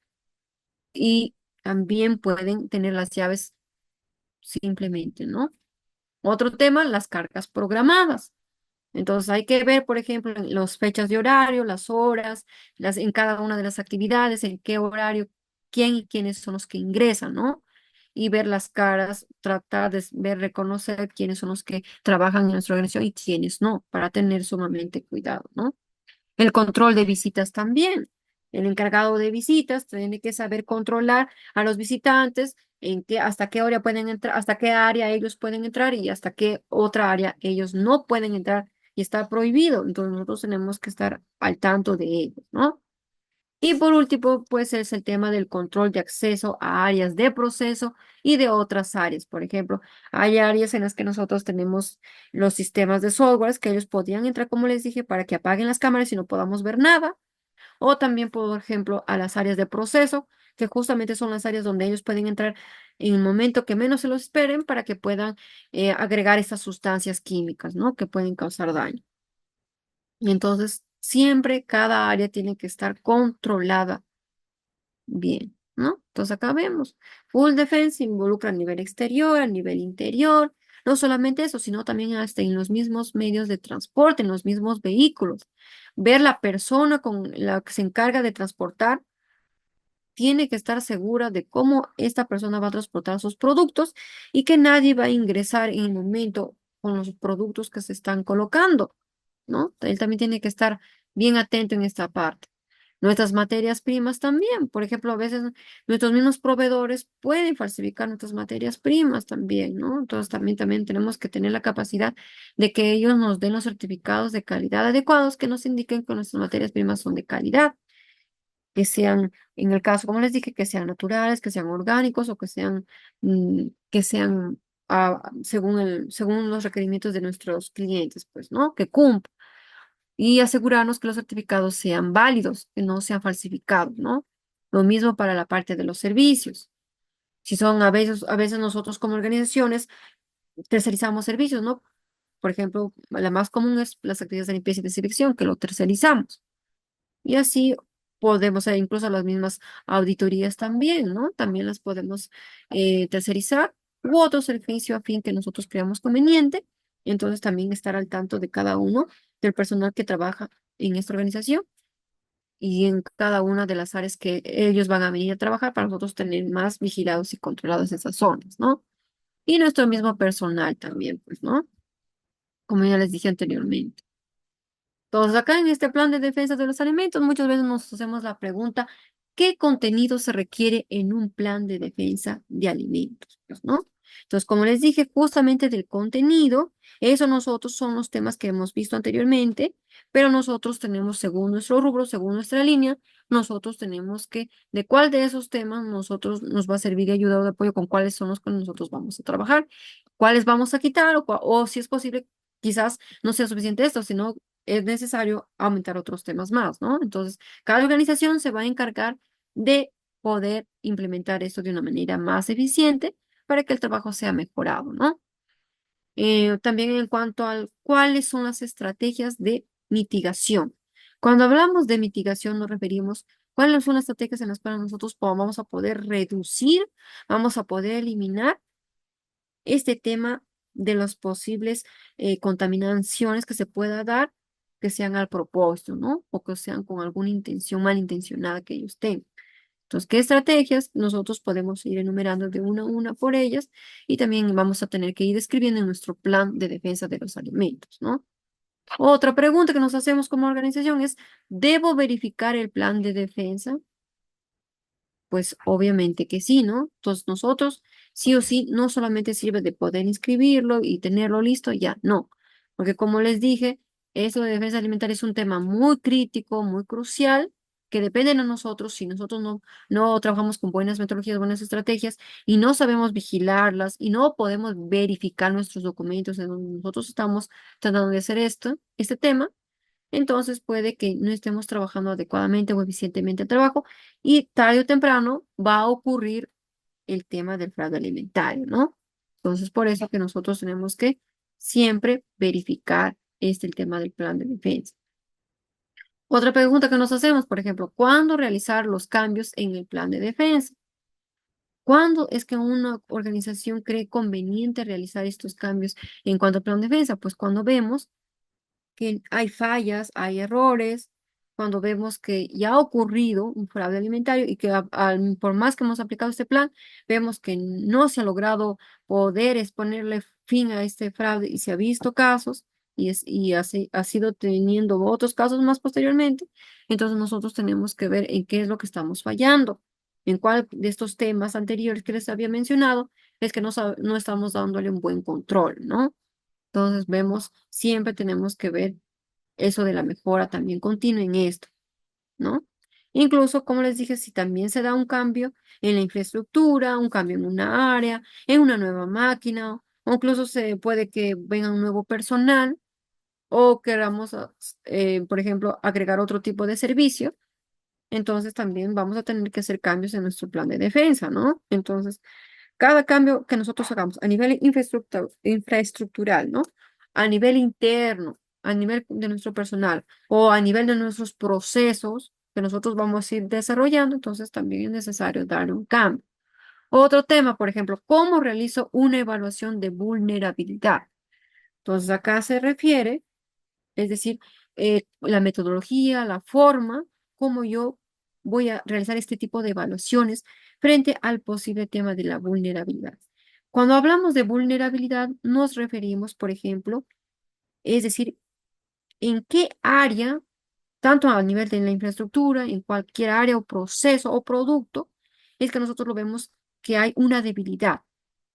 y también pueden tener las llaves simplemente, ¿no? Otro tema, las cargas programadas. Entonces hay que ver, por ejemplo, las fechas de horario, las horas, en cada una de las actividades, en qué horario, quién y quiénes son los que ingresan, ¿no? Y ver las caras, tratar de ver, reconocer quiénes son los que trabajan en nuestra organización y quiénes no, para tener sumamente cuidado, ¿no? El control de visitas también. El encargado de visitas tiene que saber controlar a los visitantes, hasta qué hora pueden entrar, hasta qué área ellos pueden entrar y hasta qué otra área ellos no pueden entrar y está prohibido. Entonces nosotros tenemos que estar al tanto de ellos, ¿no? Y por último, pues es el tema del control de acceso a áreas de proceso y de otras áreas. Por ejemplo, hay áreas en las que nosotros tenemos los sistemas de software que ellos podían entrar, como les dije, para que apaguen las cámaras y no podamos ver nada. O también, por ejemplo, a las áreas de proceso, que justamente son las áreas donde ellos pueden entrar en el momento que menos se lo esperen para que puedan agregar estas sustancias químicas, ¿no? Que pueden causar daño. Y entonces, siempre cada área tiene que estar controlada bien, ¿no? Entonces acá vemos, full defense involucra a nivel exterior, a nivel interior, no solamente eso, sino también hasta en los mismos medios de transporte, en los mismos vehículos. Ver la persona con la que se encarga de transportar tiene que estar segura de cómo esta persona va a transportar sus productos y que nadie va a ingresar en el momento con los productos que se están colocando, ¿no? Él también tiene que estar bien atento en esta parte. Nuestras materias primas también, por ejemplo, a veces nuestros mismos proveedores pueden falsificar nuestras materias primas también, ¿no? Entonces también tenemos que tener la capacidad de que ellos nos den los certificados de calidad adecuados que nos indiquen que nuestras materias primas son de calidad, que sean, en el caso, como les dije, que sean naturales, que sean orgánicos o que sean según los requerimientos de nuestros clientes, pues, ¿no? Que cumplan. Y asegurarnos que los certificados sean válidos, que no sean falsificados, ¿no? Lo mismo para la parte de los servicios. Si son a veces nosotros como organizaciones tercerizamos servicios, ¿no? Por ejemplo, la más común es las actividades de limpieza y desinfección, que lo tercerizamos. Y así podemos, incluso las mismas auditorías también, ¿no? También las podemos tercerizar u otro servicio a fin que nosotros creamos conveniente. Entonces también estar al tanto de cada uno del personal que trabaja en esta organización y en cada una de las áreas que ellos van a venir a trabajar para nosotros tener más vigilados y controlados esas zonas, ¿no? Y nuestro mismo personal también, pues, ¿no? Como ya les dije anteriormente. Entonces, acá en este plan de defensa de los alimentos, muchas veces nos hacemos la pregunta, ¿qué contenido se requiere en un plan de defensa de alimentos? Pues, ¿no? Entonces, como les dije, justamente del contenido, eso nosotros son los temas que hemos visto anteriormente, pero nosotros tenemos, según nuestro rubro, según nuestra línea, nosotros tenemos que, de cuál de esos temas nosotros nos va a servir de ayuda o de apoyo, con cuáles son los que nosotros vamos a trabajar, cuáles vamos a quitar o si es posible, quizás no sea suficiente esto, sino es necesario aumentar otros temas más, ¿no? Entonces, cada organización se va a encargar de poder implementar esto de una manera más eficiente para que el trabajo sea mejorado, ¿no? También en cuanto a cuáles son las estrategias de mitigación. Cuando hablamos de mitigación nos referimos cuáles son las estrategias en las cuales nosotros vamos a poder reducir, vamos a poder eliminar este tema de las posibles contaminaciones que se pueda dar, que sean al propósito, ¿no? O que sean con alguna intención malintencionada que ellos tengan. Entonces, ¿qué estrategias nosotros podemos ir enumerando de una a una por ellas? Y también vamos a tener que ir escribiendo en nuestro plan de defensa de los alimentos, ¿no? Otra pregunta que nos hacemos como organización es, ¿debo verificar el plan de defensa? Pues obviamente que sí, ¿no? Entonces nosotros sí o sí no solamente sirve de poder inscribirlo y tenerlo listo, ya, no. Porque como les dije, eso de defensa alimentaria es un tema muy crítico, muy crucial, que depende de nosotros. Si nosotros no trabajamos con buenas metodologías, buenas estrategias y no sabemos vigilarlas y no podemos verificar nuestros documentos en donde nosotros estamos tratando de hacer este tema, entonces puede que no estemos trabajando adecuadamente o eficientemente el trabajo y tarde o temprano va a ocurrir el tema del fraude alimentario, ¿no? Entonces, por eso que nosotros tenemos que siempre verificar el tema del plan de defensa. Otra pregunta que nos hacemos, por ejemplo, ¿cuándo realizar los cambios en el plan de defensa? ¿Cuándo es que una organización cree conveniente realizar estos cambios en cuanto al plan de defensa? Pues cuando vemos que hay fallas, hay errores, cuando vemos que ya ha ocurrido un fraude alimentario y que por más que hemos aplicado este plan, vemos que no se ha logrado poder exponerle fin a este fraude y se ha visto casos ha sido teniendo otros casos más posteriormente, entonces nosotros tenemos que ver en qué es lo que estamos fallando. en cuál de estos temas anteriores que les había mencionado es que no estamos dándole un buen control, ¿no? Entonces vemos, siempre tenemos que ver eso de la mejora también continua en esto, ¿no? Incluso, como les dije, si también se da un cambio en la infraestructura, un cambio en una área, en una nueva máquina, o incluso se puede que venga un nuevo personal o queramos, por ejemplo, agregar otro tipo de servicio, entonces también vamos a tener que hacer cambios en nuestro plan de defensa, ¿no? Entonces, cada cambio que nosotros hagamos a nivel infraestructural, ¿no? A nivel interno, a nivel de nuestro personal o a nivel de nuestros procesos que nosotros vamos a ir desarrollando, entonces también es necesario dar un cambio. Otro tema, por ejemplo, ¿cómo realizo una evaluación de vulnerabilidad? Entonces, acá se refiere, es decir, la metodología, la forma, cómo yo voy a realizar este tipo de evaluaciones frente al posible tema de la vulnerabilidad. Cuando hablamos de vulnerabilidad, nos referimos, por ejemplo, es decir, en qué área, tanto a nivel de la infraestructura, en cualquier área o proceso o producto, es que nosotros lo vemos que hay una debilidad.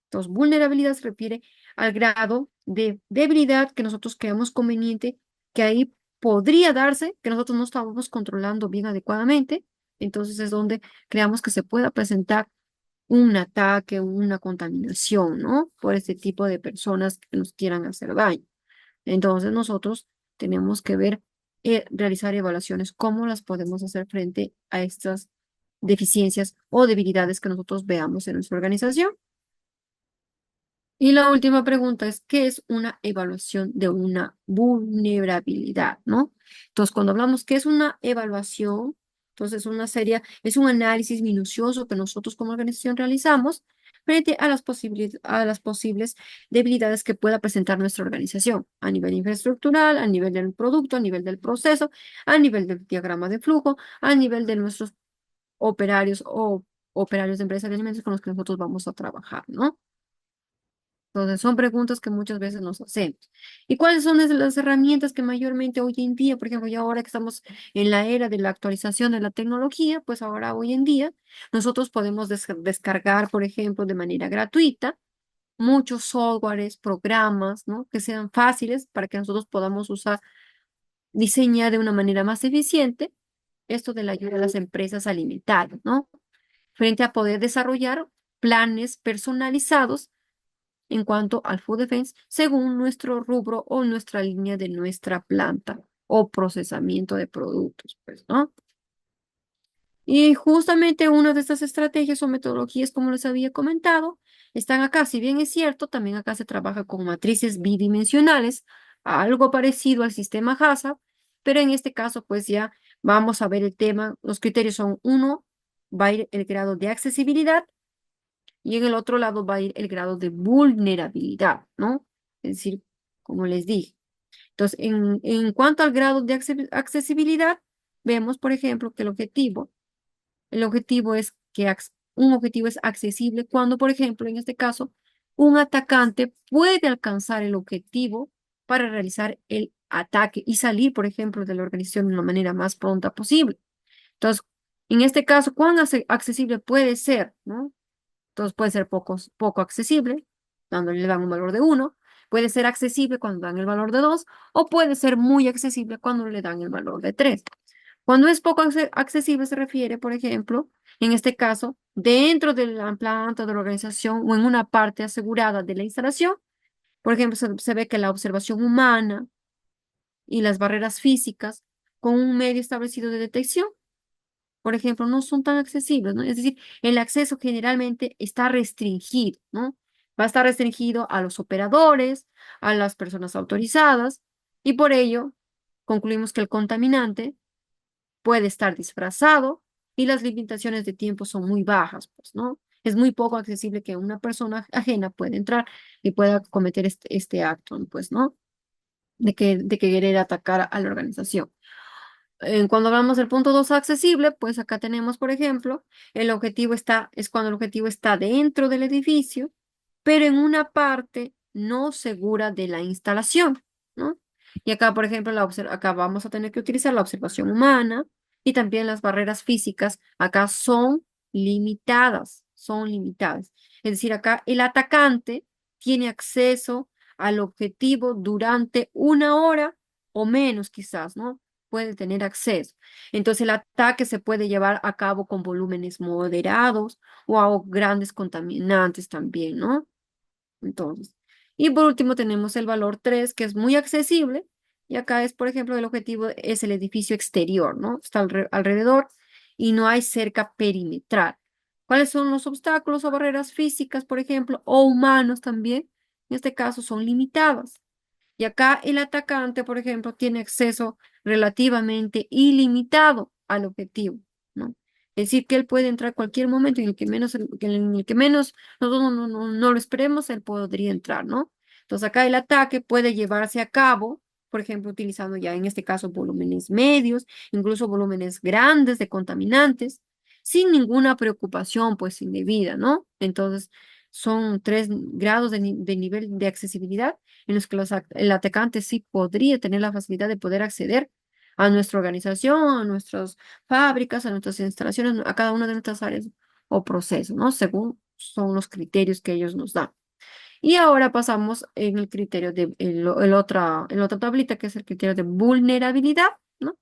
Entonces, vulnerabilidad se refiere al grado de debilidad que nosotros creamos conveniente, que ahí podría darse, que nosotros no estábamos controlando bien adecuadamente. Entonces es donde creamos que se pueda presentar un ataque, una contaminación, ¿no? Por este tipo de personas que nos quieran hacer daño. Entonces nosotros tenemos que ver, realizar evaluaciones, cómo las podemos hacer frente a estas deficiencias o debilidades que nosotros veamos en nuestra organización. Y la última pregunta es, ¿qué es una evaluación de una vulnerabilidad, ¿no? Entonces, cuando hablamos qué es una evaluación, entonces es un análisis minucioso que nosotros como organización realizamos frente a a las posibles debilidades que pueda presentar nuestra organización a nivel infraestructural, a nivel del producto, a nivel del proceso, a nivel del diagrama de flujo, a nivel de nuestros operarios o operarios de empresas de alimentos con los que nosotros vamos a trabajar, ¿no? Entonces, son preguntas que muchas veces nos hacemos. ¿Y cuáles son las herramientas que mayormente hoy en día, por ejemplo, ya ahora que estamos en la era de la actualización de la tecnología, pues ahora hoy en día nosotros podemos descargar, por ejemplo, de manera gratuita muchos softwares, programas, ¿no? Que sean fáciles para que nosotros podamos usar, diseñar de una manera más eficiente esto de la ayuda a las empresas alimentarias, ¿no? Frente a poder desarrollar planes personalizados en cuanto al food defense según nuestro rubro o nuestra línea de nuestra planta o procesamiento de productos, pues, ¿no? Y justamente una de estas estrategias o metodologías, como les había comentado, están acá. Si bien es cierto, también acá se trabaja con matrices bidimensionales, algo parecido al sistema HACCP, pero en este caso, pues ya vamos a ver el tema. Los criterios son uno, va a ir el grado de accesibilidad, y en el otro lado va a ir el grado de vulnerabilidad, ¿no? Es decir, como les dije. Entonces, en cuanto al grado de accesibilidad, vemos, por ejemplo, que el objetivo es que un objetivo es accesible cuando, por ejemplo, en este caso, un atacante puede alcanzar el objetivo para realizar el ataque y salir, por ejemplo, de la organización de una manera más pronta posible. Entonces, en este caso, ¿cuán accesible puede ser, no? Entonces puede ser poco accesible, cuando le dan un valor de 1, puede ser accesible cuando dan el valor de 2, o puede ser muy accesible cuando le dan el valor de 3. Cuando es poco accesible se refiere, por ejemplo, en este caso, dentro de la planta de la organización o en una parte asegurada de la instalación, por ejemplo, se ve que la observación humana y las barreras físicas con un medio establecido de detección, por ejemplo, no son tan accesibles, ¿no? Es decir, el acceso generalmente está restringido, ¿no? Va a estar restringido a los operadores, a las personas autorizadas, y por ello concluimos que el contaminante puede estar disfrazado y las limitaciones de tiempo son muy bajas, pues, ¿no? Es muy poco accesible que una persona ajena pueda entrar y pueda cometer este acto, pues, ¿no? De que querer atacar a la organización. Cuando hablamos del punto 2 accesible, pues acá tenemos, por ejemplo, es cuando el objetivo está dentro del edificio, pero en una parte no segura de la instalación, ¿no? Y acá, por ejemplo, acá vamos a tener que utilizar la observación humana y también las barreras físicas. Acá son limitadas, son limitadas. Es decir, acá el atacante tiene acceso al objetivo durante 1 hora o menos quizás, ¿no? Puede tener acceso. Entonces el ataque se puede llevar a cabo con volúmenes moderados o a grandes contaminantes también, ¿no? Entonces, y por último tenemos el valor 3 que es muy accesible, y acá es, por ejemplo, el objetivo es el edificio exterior, ¿no? Está alrededor y no hay cerca perimetral. ¿Cuáles son los obstáculos o barreras físicas, por ejemplo, o humanos también? En este caso son limitadas. Y acá el atacante, por ejemplo, tiene acceso relativamente ilimitado al objetivo, ¿no? Es decir, que él puede entrar a cualquier momento en el que menos nosotros no lo esperemos, él podría entrar, ¿no? Entonces acá el ataque puede llevarse a cabo, por ejemplo, utilizando ya en este caso volúmenes medios, incluso volúmenes grandes de contaminantes, sin ninguna preocupación, pues, indebida, ¿no? Entonces, son 3 grados de nivel de accesibilidad en los que el atacante sí podría tener la facilidad de poder acceder a nuestra organización, a nuestras fábricas, a nuestras instalaciones, a cada una de nuestras áreas o procesos, ¿no? Según son los criterios que ellos nos dan. Y ahora pasamos en el criterio de el otra tablita, que es el criterio de vulnerabilidad, ¿no?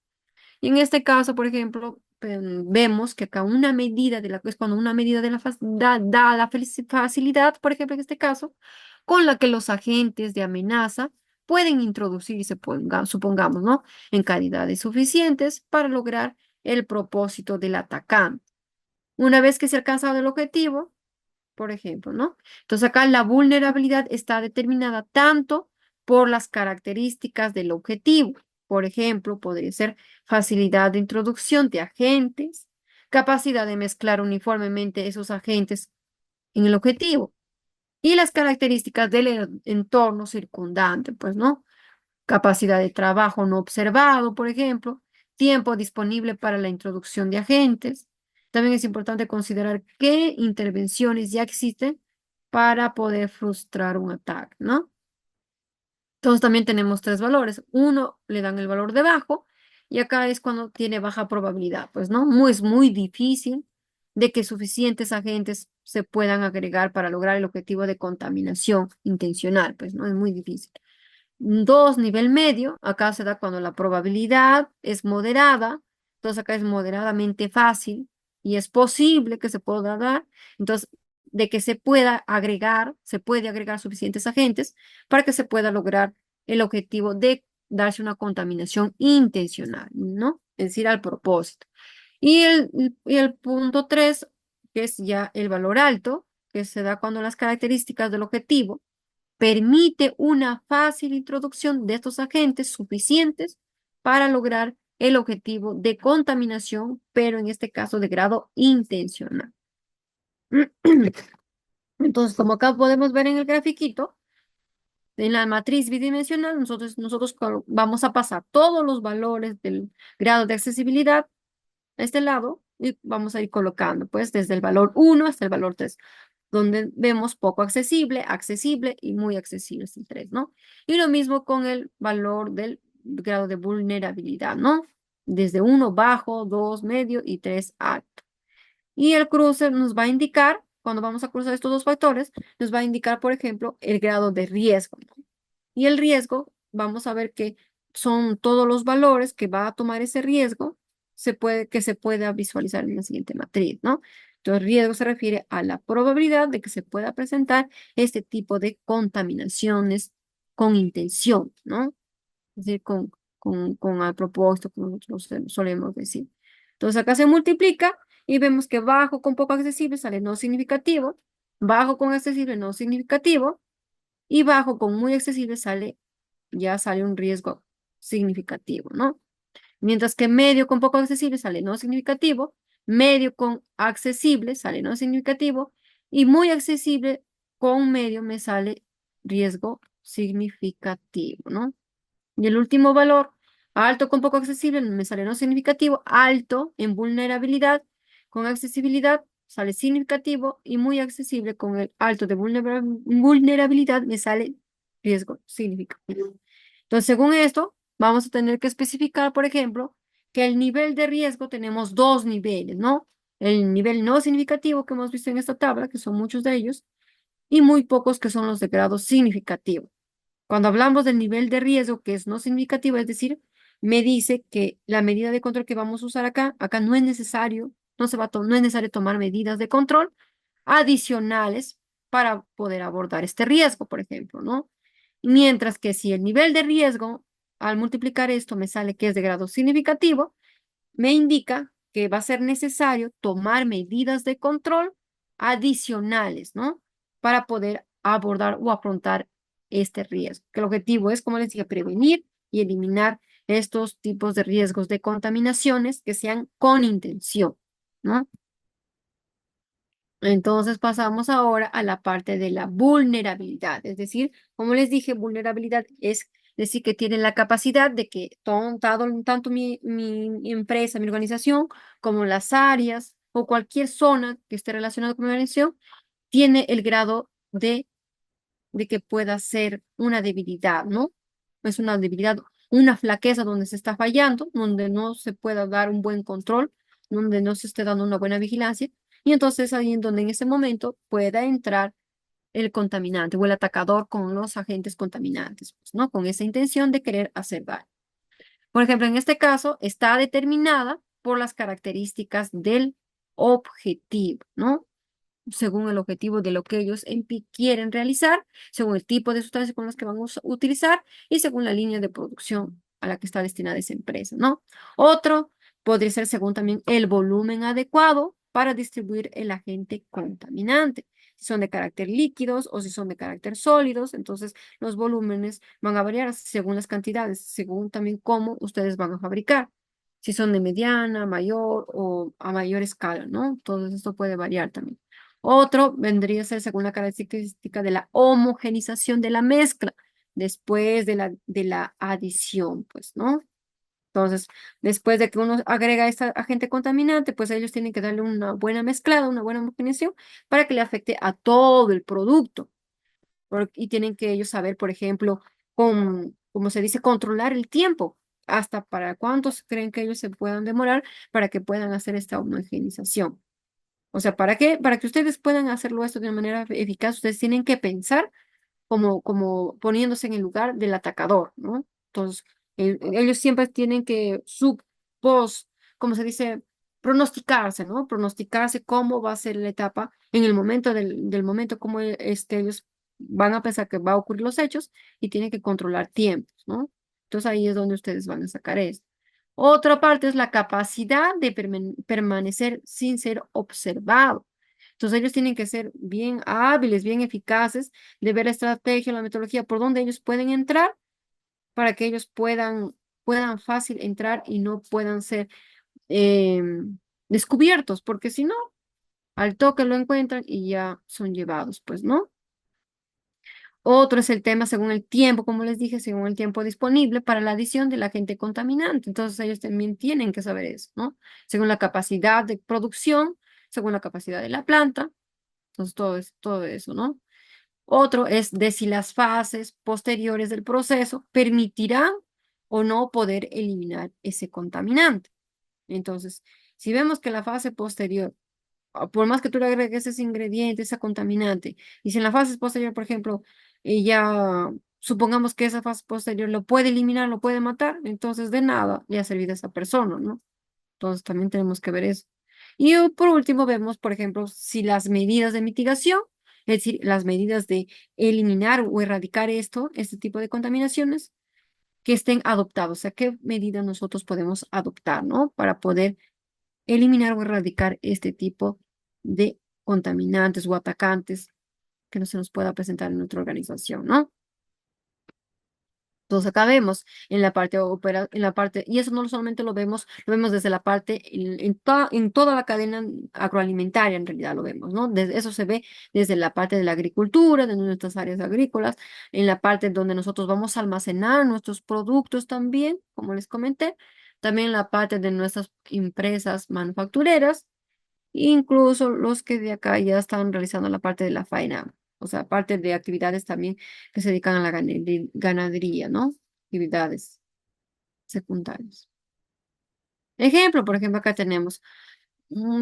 Y en este caso, por ejemplo, vemos que acá una medida es cuando una medida de da la facilidad, por ejemplo, en este caso, con la que los agentes de amenaza pueden introducirse, supongamos, ¿no? En cantidades suficientes para lograr el propósito del atacante. Una vez que se ha alcanzado el objetivo, por ejemplo, ¿no? Entonces acá la vulnerabilidad está determinada tanto por las características del objetivo. Por ejemplo, podría ser facilidad de introducción de agentes, capacidad de mezclar uniformemente esos agentes en el objetivo y las características del entorno circundante, pues, ¿no? Capacidad de trabajo no observado, por ejemplo, tiempo disponible para la introducción de agentes. También es importante considerar qué intervenciones ya existen para poder frustrar un ataque, ¿no? Entonces también tenemos 3 valores. Uno le dan el valor de bajo y acá es cuando tiene baja probabilidad, pues, ¿no? Es muy difícil de que suficientes agentes se puedan agregar para lograr el objetivo de contaminación intencional, pues, ¿no? Es muy difícil. 2, nivel medio. Acá se da cuando la probabilidad es moderada. Entonces acá es moderadamente fácil y es posible que se pueda dar. Entonces, de que se puede agregar suficientes agentes para que se pueda lograr el objetivo de darse una contaminación intencional, ¿no? Es decir, al propósito. Y el punto 3, que es ya el valor alto, que se da cuando las características del objetivo permite una fácil introducción de estos agentes suficientes para lograr el objetivo de contaminación, pero en este caso de grado intencional. Entonces, como acá podemos ver en el grafiquito, en la matriz bidimensional, nosotros vamos a pasar todos los valores del grado de accesibilidad a este lado y vamos a ir colocando, pues, desde el valor 1 hasta el valor 3 donde vemos poco accesible, accesible y muy accesible, es el 3, ¿no? Y lo mismo con el valor del grado de vulnerabilidad, ¿no? Desde 1 bajo, 2 medio y 3 alto. Y el cruce nos va a indicar, cuando vamos a cruzar estos dos factores, nos va a indicar, por ejemplo, el grado de riesgo, ¿no? Y el riesgo, vamos a ver que son todos los valores que va a tomar ese riesgo, que se pueda visualizar en la siguiente matriz, ¿no? Entonces, riesgo se refiere a la probabilidad de que se pueda presentar este tipo de contaminaciones con intención, ¿no? Es decir, con a propósito, como nosotros solemos decir. Entonces, acá se multiplica y vemos que bajo con poco accesible sale no significativo, bajo con accesible no significativo, y bajo con muy accesible ya sale un riesgo significativo, ¿no? Mientras que medio con poco accesible sale no significativo, medio con accesible sale no significativo y muy accesible con medio me sale riesgo significativo, ¿no? Y el último valor, alto con poco accesible, me sale no significativo, alto en vulnerabilidad, con accesibilidad sale significativo y muy accesible con el alto de vulnerabilidad me sale riesgo significativo. Entonces, según esto, vamos a tener que especificar, por ejemplo, que el nivel de riesgo tenemos 2 niveles, ¿no? el nivel no significativo que hemos visto en esta tabla, que son muchos de ellos, y muy pocos que son los de grado significativo. Cuando hablamos del nivel de riesgo que es no significativo, es decir, me dice que la medida de control que vamos a usar acá no es necesario, no es necesario tomar medidas de control adicionales para poder abordar este riesgo, por ejemplo, ¿no? Mientras que si el nivel de riesgo, al multiplicar esto, me sale que es de grado significativo, me indica que va a ser necesario tomar medidas de control adicionales, ¿no? Para poder abordar o afrontar este riesgo. Que el objetivo es, como les dije, prevenir y eliminar estos tipos de riesgos de contaminaciones que sean con intención, ¿no? Entonces pasamos ahora a la parte de la vulnerabilidad, es decir, como les dije, vulnerabilidad es decir que tienen la capacidad de que tanto mi empresa, mi organización, como las áreas o cualquier zona que esté relacionada con mi organización, tiene el grado de que pueda ser una debilidad, ¿no? Es una debilidad, una flaqueza donde se está fallando, donde no se pueda dar un buen control, donde no se esté dando una buena vigilancia. Y entonces ahí en donde en ese momento pueda entrar el contaminante o el atacador con los agentes contaminantes, pues, ¿no? Con esa intención de querer hacer daño. Por ejemplo, en este caso está determinada por las características del objetivo, ¿no? Según el objetivo de lo que ellos quieren realizar, según el tipo de sustancias con las que van a utilizar y según la línea de producción a la que está destinada esa empresa, ¿no? Otro podría ser según también el volumen adecuado para distribuir el agente contaminante. Si son de carácter líquidos o si son de carácter sólidos, entonces los volúmenes van a variar según las cantidades, según también cómo ustedes van a fabricar. Si son de mediana, mayor o a mayor escala, ¿no? Todo esto puede variar también. Otro vendría a ser según la característica de la homogenización de la mezcla después de la adición, pues, ¿no? Entonces, después de que uno agrega este agente contaminante, pues ellos tienen que darle una buena mezclada, una buena homogenización para que le afecte a todo el producto. Y tienen que ellos saber, por ejemplo, como se dice, controlar el tiempo, hasta para cuántos creen que ellos se puedan demorar para que puedan hacer esta homogenización. O sea, ¿para qué? Para que ustedes puedan hacerlo esto de una manera eficaz, ustedes tienen que pensar como poniéndose en el lugar del atacador, ¿no? Entonces, ellos siempre tienen que como se dice, pronosticarse, ¿no? Pronosticarse cómo va a ser la etapa en el momento del momento, cómo ellos van a pensar que va a ocurrir los hechos y tienen que controlar tiempos, ¿no? Entonces ahí es donde ustedes van a sacar esto. Otra parte es la capacidad de permanecer sin ser observado. Entonces ellos tienen que ser bien hábiles, bien eficaces de ver la estrategia, la metodología, por donde ellos pueden entrar para que ellos puedan fácil entrar y no puedan ser descubiertos, porque si no, al toque lo encuentran y ya son llevados, pues, ¿no? Otro es el tema según el tiempo, como les dije, según el tiempo disponible para la adición del agente contaminante. Entonces ellos también tienen que saber eso, ¿no? Según la capacidad de producción, según la capacidad de la planta. Entonces todo eso, ¿no? Otro es de si las fases posteriores del proceso permitirán o no poder eliminar ese contaminante. Entonces, si vemos que la fase posterior, por más que tú le agregues ese ingrediente, ese contaminante, y si en la fase posterior, por ejemplo, ya supongamos que esa fase posterior lo puede eliminar, lo puede matar, entonces de nada le ha servido a esa persona, ¿no? Entonces también tenemos que ver eso. Y por último vemos, por ejemplo, si las medidas de mitigación, es decir, las medidas de eliminar o erradicar este tipo de contaminaciones, que estén adoptados. O sea, qué medidas nosotros podemos adoptar, ¿no? Para poder eliminar o erradicar este tipo de contaminantes o atacantes que no se nos pueda presentar en nuestra organización, ¿no? Entonces acá vemos en la parte en la parte, y eso no solamente lo vemos desde la parte, en toda la cadena agroalimentaria en realidad lo vemos, ¿no? Eso se ve desde la parte de la agricultura, de nuestras áreas agrícolas, en la parte donde nosotros vamos a almacenar nuestros productos también, como les comenté, también en la parte de nuestras empresas manufactureras, incluso los que de acá ya están realizando la parte de la faena, o sea, parte de actividades también que se dedican a la ganadería, ¿no? Actividades secundarias. Ejemplo, por ejemplo, acá tenemos.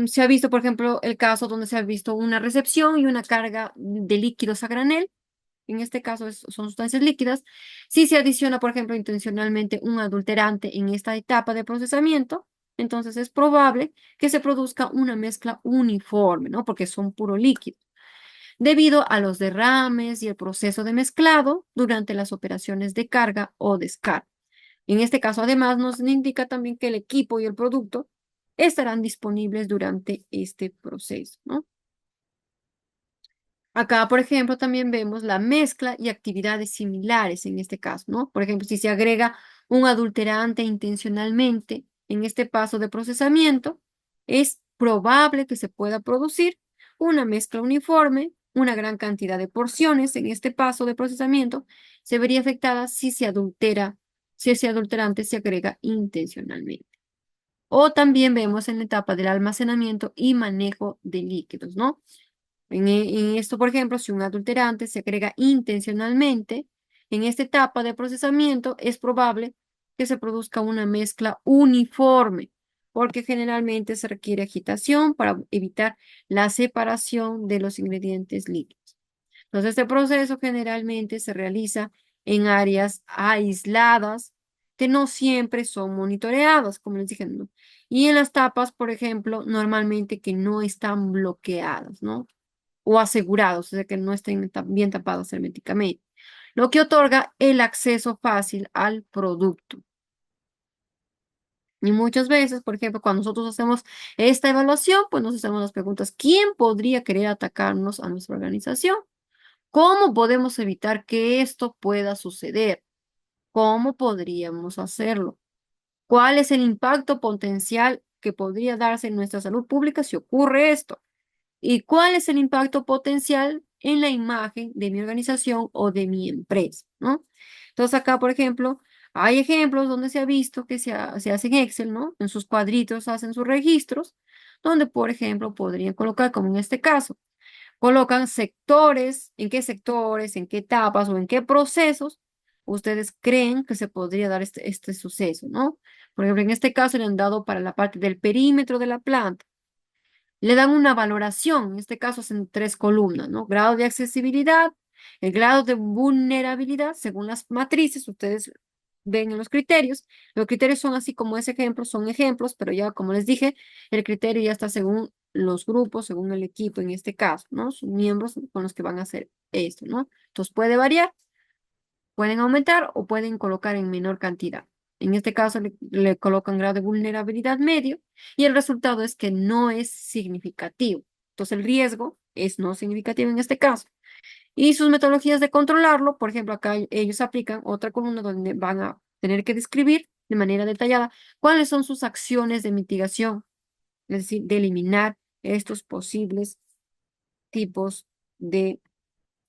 Se ha visto, por ejemplo, el caso donde se ha visto una recepción y una carga de líquidos a granel. En este caso son sustancias líquidas. Si se adiciona, por ejemplo, intencionalmente un adulterante en esta etapa de procesamiento, entonces es probable que se produzca una mezcla uniforme, ¿no? Porque son puro líquido, debido a los derrames y el proceso de mezclado durante las operaciones de carga o descarga. En este caso, además, nos indica también que el equipo y el producto estarán disponibles durante este proceso, ¿no? Acá, por ejemplo, también vemos la mezcla y actividades similares en este caso, ¿no? Por ejemplo, si se agrega un adulterante intencionalmente en este paso de procesamiento, es probable que se pueda producir una mezcla uniforme, una gran cantidad de porciones en este paso de procesamiento se vería afectada si se adultera, si ese adulterante se agrega intencionalmente. O también vemos en la etapa del almacenamiento y manejo de líquidos, ¿no? En esto, por ejemplo, si un adulterante se agrega intencionalmente, en esta etapa de procesamiento es probable que se produzca una mezcla uniforme, porque generalmente se requiere agitación para evitar la separación de los ingredientes líquidos. Entonces, este proceso generalmente se realiza en áreas aisladas que no siempre son monitoreadas, como les dije, ¿no? Y en las tapas, por ejemplo, normalmente que no están bloqueadas, ¿no? O asegurados, o sea, que no estén bien tapados herméticamente, lo que otorga el acceso fácil al producto. Y muchas veces, por ejemplo, cuando nosotros hacemos esta evaluación, pues nos hacemos las preguntas, ¿quién podría querer atacarnos a nuestra organización? ¿Cómo podemos evitar que esto pueda suceder? ¿Cómo podríamos hacerlo? ¿Cuál es el impacto potencial que podría darse en nuestra salud pública si ocurre esto? ¿Y cuál es el impacto potencial en la imagen de mi organización o de mi empresa? ¿No? Entonces acá, por ejemplo, hay ejemplos donde se ha visto que se hace en Excel, ¿no? En sus cuadritos hacen sus registros, donde, por ejemplo, podrían colocar, como en este caso, colocan sectores, en qué etapas o en qué procesos ustedes creen que se podría dar este suceso, ¿no? Por ejemplo, en este caso le han dado para la parte del perímetro de la planta. Le dan una valoración, en este caso es en tres columnas, ¿no? Grado de accesibilidad, el grado de vulnerabilidad, según las matrices, ustedes ven en los criterios. Los criterios son así como ese ejemplo, son ejemplos, pero ya como les dije, el criterio ya está según los grupos, según el equipo en este caso, ¿no? Sus miembros con los que van a hacer esto, ¿no? Entonces puede variar. Pueden aumentar o pueden colocar en menor cantidad. En este caso le colocan grado de vulnerabilidad medio y el resultado es que no es significativo. Entonces el riesgo es no significativo en este caso. Y sus metodologías de controlarlo, por ejemplo, acá ellos aplican otra columna donde van a tener que describir de manera detallada cuáles son sus acciones de mitigación, es decir, de eliminar estos posibles tipos de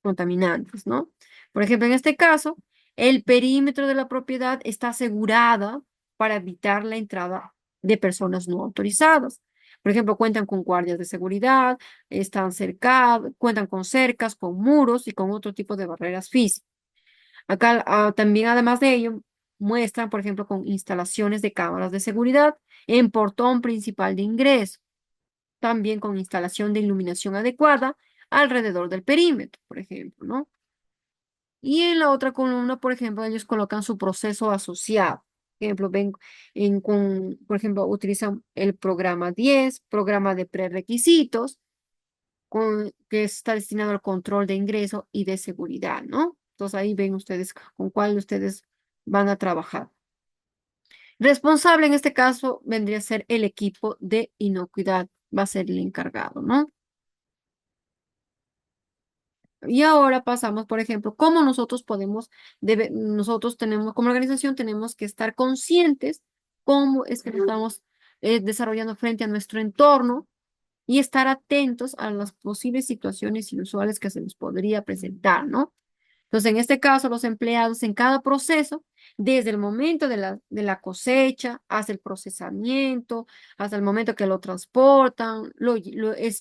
contaminantes, ¿no? Por ejemplo, en este caso, el perímetro de la propiedad está asegurada para evitar la entrada de personas no autorizadas. Por ejemplo, cuentan con guardias de seguridad, están cercados, cuentan con cercas, con muros y con otro tipo de barreras físicas. Acá también, además de ello, muestran, por ejemplo, con instalaciones de cámaras de seguridad en portón principal de ingreso, también con instalación de iluminación adecuada alrededor del perímetro, por ejemplo, ¿no? Y en la otra columna, por ejemplo, ellos colocan su proceso asociado. Por ejemplo, por ejemplo, utilizan el programa 10, programa de prerequisitos, que está destinado al control de ingreso y de seguridad, ¿no? Entonces ahí ven ustedes con cuál ustedes van a trabajar. Responsable en este caso vendría a ser el equipo de inocuidad, va a ser el encargado, ¿no? Y ahora pasamos, por ejemplo, cómo nosotros nosotros tenemos, como organización, tenemos que estar conscientes cómo es que nos estamos desarrollando frente a nuestro entorno y estar atentos a las posibles situaciones inusuales que se nos podría presentar, ¿no? Entonces, en este caso, los empleados en cada proceso, desde el momento de la cosecha hasta el procesamiento, hasta el momento que lo transportan,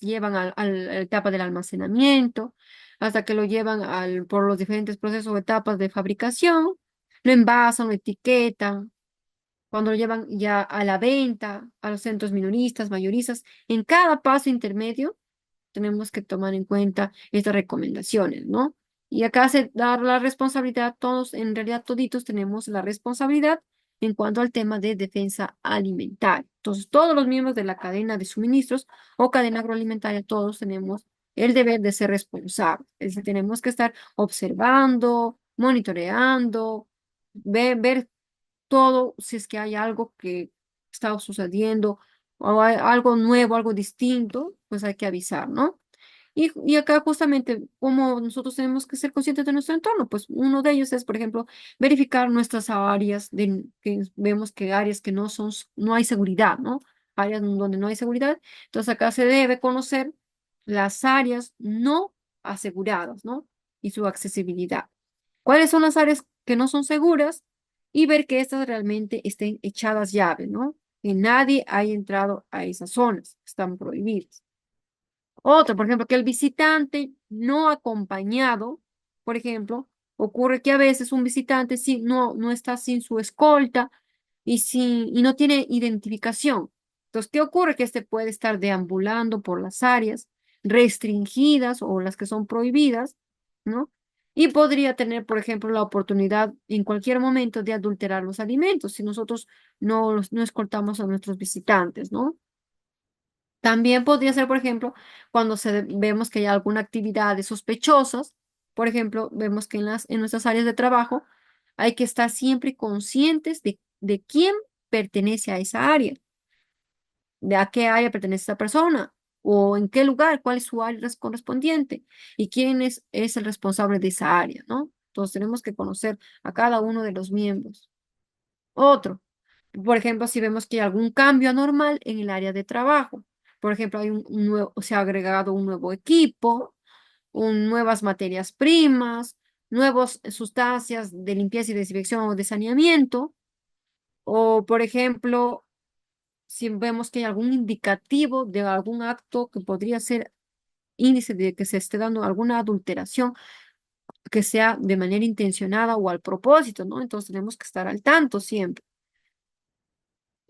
llevan a la etapa del almacenamiento, hasta que lo llevan por los diferentes procesos o etapas de fabricación, lo envasan, lo etiquetan, cuando lo llevan ya a la venta, a los centros minoristas, mayoristas, en cada paso intermedio tenemos que tomar en cuenta estas recomendaciones, ¿no? Y acá se da la responsabilidad, todos, en realidad toditos tenemos la responsabilidad en cuanto al tema de defensa alimentaria. Entonces, todos los miembros de la cadena de suministros o cadena agroalimentaria, todos tenemos el deber de ser responsables. Es decir, tenemos que estar observando, monitoreando, ver todo, si es que hay algo que está sucediendo o hay algo nuevo, algo distinto, pues hay que avisar, ¿no? Y acá justamente, como nosotros tenemos que ser conscientes de nuestro entorno, pues uno de ellos es, por ejemplo, verificar nuestras áreas, que vemos que áreas que no son, no hay seguridad, ¿no? Áreas donde no hay seguridad. Entonces acá se debe conocer las áreas no aseguradas, ¿no? Y su accesibilidad. ¿Cuáles son las áreas que no son seguras? Y ver que estas realmente estén echadas llave, ¿no? Que nadie haya entrado a esas zonas, están prohibidas. Otro, por ejemplo, que el visitante no acompañado, por ejemplo, ocurre que a veces un visitante no está sin su escolta y no tiene identificación. Entonces, ¿qué ocurre? Que este puede estar deambulando por las áreas restringidas o las que son prohibidas, ¿no? Y podría tener, por ejemplo, la oportunidad en cualquier momento de adulterar los alimentos si nosotros no escoltamos a nuestros visitantes, ¿no? También podría ser, por ejemplo, cuando vemos que hay alguna actividad de sospechosas, por ejemplo, vemos que en nuestras áreas de trabajo hay que estar siempre conscientes de quién pertenece a esa área, de a qué área pertenece esa persona, o en qué lugar, cuál es su área correspondiente, y quién es el responsable de esa área, ¿no? Entonces tenemos que conocer a cada uno de los miembros. Otro. Por ejemplo, si vemos que hay algún cambio anormal en el área de trabajo, por ejemplo, hay un nuevo, se ha agregado un nuevo equipo, nuevas materias primas, nuevas sustancias de limpieza y desinfección o de saneamiento, o por ejemplo, si vemos que hay algún indicativo de algún acto que podría ser índice de que se esté dando alguna adulteración, que sea de manera intencionada o al propósito, ¿no? Entonces tenemos que estar al tanto siempre.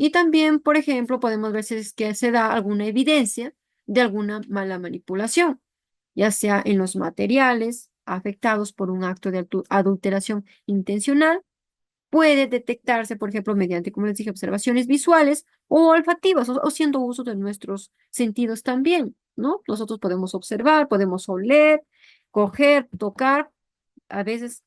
Y también, por ejemplo, podemos ver si es que se da alguna evidencia de alguna mala manipulación, ya sea en los materiales afectados por un acto de adulteración intencional. Puede detectarse, por ejemplo, mediante, como les dije, observaciones visuales o olfativas o haciendo uso de nuestros sentidos también, ¿no? Nosotros podemos observar, podemos oler, coger, tocar, a veces,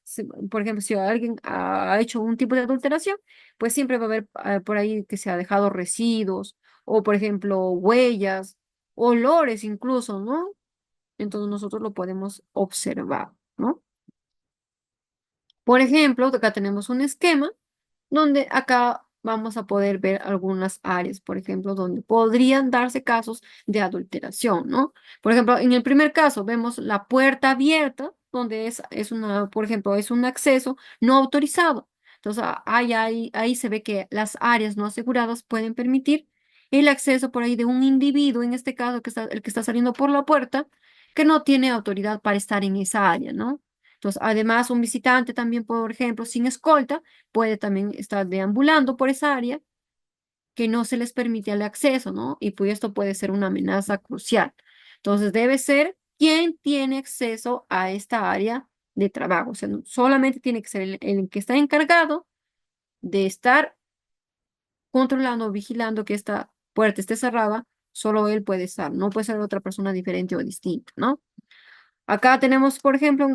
por ejemplo, si alguien ha hecho un tipo de adulteración, pues siempre va a haber por ahí que se ha dejado residuos o, por ejemplo, huellas, olores incluso, ¿no? Entonces nosotros lo podemos observar, ¿no? Por ejemplo, acá tenemos un esquema donde acá vamos a poder ver algunas áreas, por ejemplo, donde podrían darse casos de adulteración, ¿no? Por ejemplo, en el primer caso vemos la puerta abierta, donde es una, por ejemplo, es un acceso no autorizado. Entonces, ahí se ve que las áreas no aseguradas pueden permitir el acceso por ahí de un individuo, en este caso, el que está saliendo por la puerta, que no tiene autoridad para estar en esa área, ¿no? Entonces, además, un visitante también, por ejemplo, sin escolta, puede también estar deambulando por esa área que no se les permite el acceso, ¿no? Y pues esto puede ser una amenaza crucial. Entonces, debe ser quien tiene acceso a esta área de trabajo. O sea, solamente tiene que ser el que está encargado de estar controlando o vigilando que esta puerta esté cerrada. Solo él puede estar, no puede ser otra persona diferente o distinta, ¿no? Acá tenemos, por ejemplo,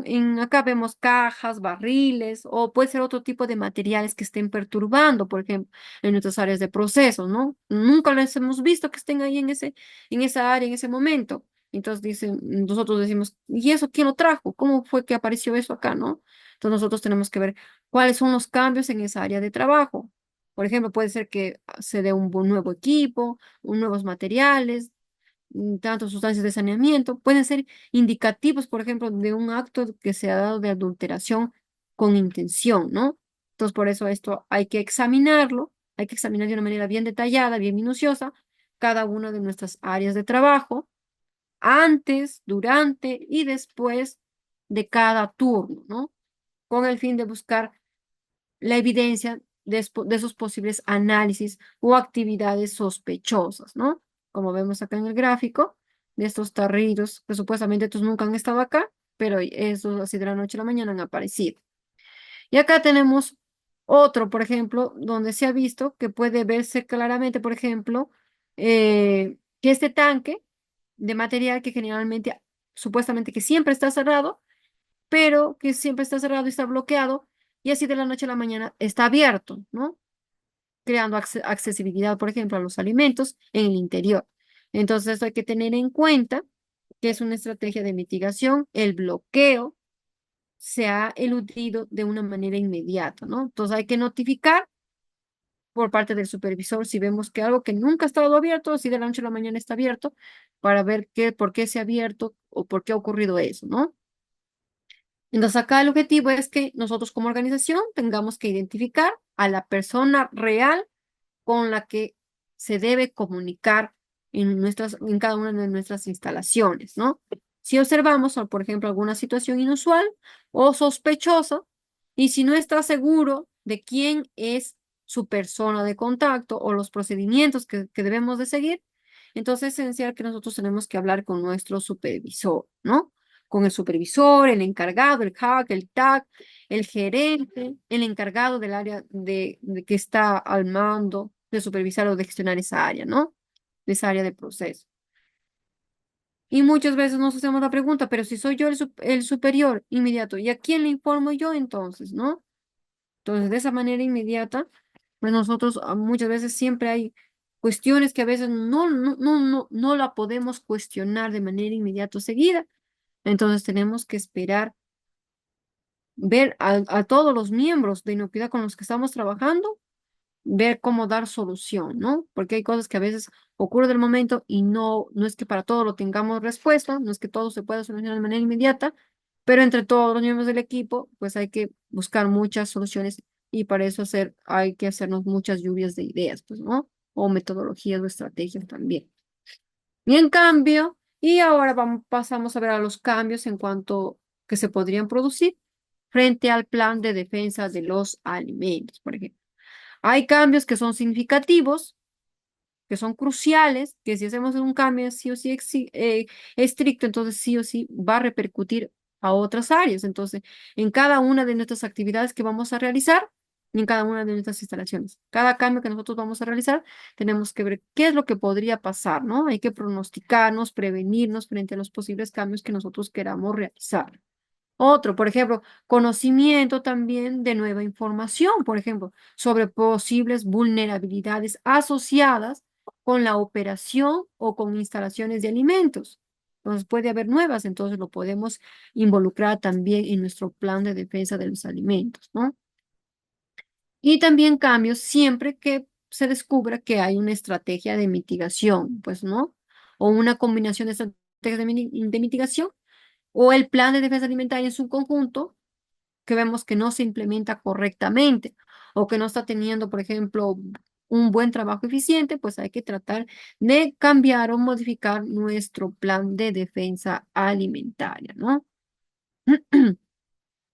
acá vemos cajas, barriles, o puede ser otro tipo de materiales que estén perturbando, por ejemplo, en nuestras áreas de proceso, ¿no? Nunca les hemos visto que estén ahí en esa área, en ese momento. Entonces nosotros decimos, ¿y eso quién lo trajo? ¿Cómo fue que apareció eso acá, no? Entonces nosotros tenemos que ver cuáles son los cambios en esa área de trabajo. Por ejemplo, puede ser que se dé un nuevo equipo, nuevos materiales, tanto sustancias de saneamiento, pueden ser indicativos, por ejemplo, de un acto que se ha dado de adulteración con intención, ¿no? Entonces, por eso esto hay que examinar de una manera bien detallada, bien minuciosa, cada una de nuestras áreas de trabajo, antes, durante y después de cada turno, ¿no? Con el fin de buscar la evidencia de esos posibles análisis o actividades sospechosas, ¿no? Como vemos acá en el gráfico, de estos tarritos que supuestamente estos nunca han estado acá, pero esos así de la noche a la mañana han aparecido. Y acá tenemos otro, por ejemplo, donde se ha visto que puede verse claramente, por ejemplo, que este tanque de material que generalmente, supuestamente que siempre está cerrado, pero que siempre está cerrado y está bloqueado, y así de la noche a la mañana está abierto, ¿no? Creando accesibilidad, por ejemplo, a los alimentos en el interior. Entonces, esto hay que tener en cuenta que es una estrategia de mitigación, el bloqueo se ha eludido de una manera inmediata, ¿no? Entonces hay que notificar por parte del supervisor si vemos que algo que nunca ha estado abierto, si de la noche a la mañana está abierto, para ver por qué se ha abierto o por qué ha ocurrido eso, ¿no? Entonces acá el objetivo es que nosotros como organización tengamos que identificar a la persona real con la que se debe comunicar en cada una de nuestras instalaciones, ¿no? Si observamos, por ejemplo, alguna situación inusual o sospechosa, y si no está seguro de quién es su persona de contacto o los procedimientos que debemos de seguir, entonces es esencial que nosotros tenemos que hablar con nuestro supervisor, ¿no? Con el supervisor, el encargado, el hack, el tag, el gerente, el encargado del área de que está al mando de supervisar o de gestionar esa área, ¿no? De esa área de proceso. Y muchas veces nos hacemos la pregunta, pero si soy yo el superior inmediato, ¿y a quién le informo yo entonces, no? Entonces, de esa manera inmediata, pues nosotros muchas veces siempre hay cuestiones que a veces no la podemos cuestionar de manera inmediata o seguida. Entonces, tenemos que esperar ver a todos los miembros de inocuidad con los que estamos trabajando, ver cómo dar solución, ¿no? Porque hay cosas que a veces ocurren del momento y no es que para todo lo tengamos respuesta, no es que todo se pueda solucionar de manera inmediata, pero entre todos los miembros del equipo, pues hay que buscar muchas soluciones y para eso hay que hacernos muchas lluvias de ideas, pues, ¿no? O metodologías o estrategias también. Y en cambio, y ahora pasamos a ver a los cambios en cuanto que se podrían producir frente al plan de defensa de los alimentos, por ejemplo. Hay cambios que son significativos, que son cruciales, que si hacemos un cambio sí o sí estricto, entonces sí o sí va a repercutir a otras áreas. Entonces, en cada una de nuestras actividades que vamos a realizar, y en cada una de nuestras instalaciones, cada cambio que nosotros vamos a realizar, tenemos que ver qué es lo que podría pasar, ¿no? Hay que pronosticarnos, prevenirnos frente a los posibles cambios que nosotros queramos realizar. Otro, por ejemplo, conocimiento también de nueva información, por ejemplo, sobre posibles vulnerabilidades asociadas con la operación o con instalaciones de alimentos. Entonces puede haber nuevas, entonces lo podemos involucrar también en nuestro plan de defensa de los alimentos, ¿no? Y también cambios siempre que se descubra que hay una estrategia de mitigación, pues, ¿no? O una combinación de estrategias de mitigación o el plan de defensa alimentaria en su conjunto que vemos que no se implementa correctamente o que no está teniendo, por ejemplo, un buen trabajo eficiente, pues hay que tratar de cambiar o modificar nuestro plan de defensa alimentaria, ¿no?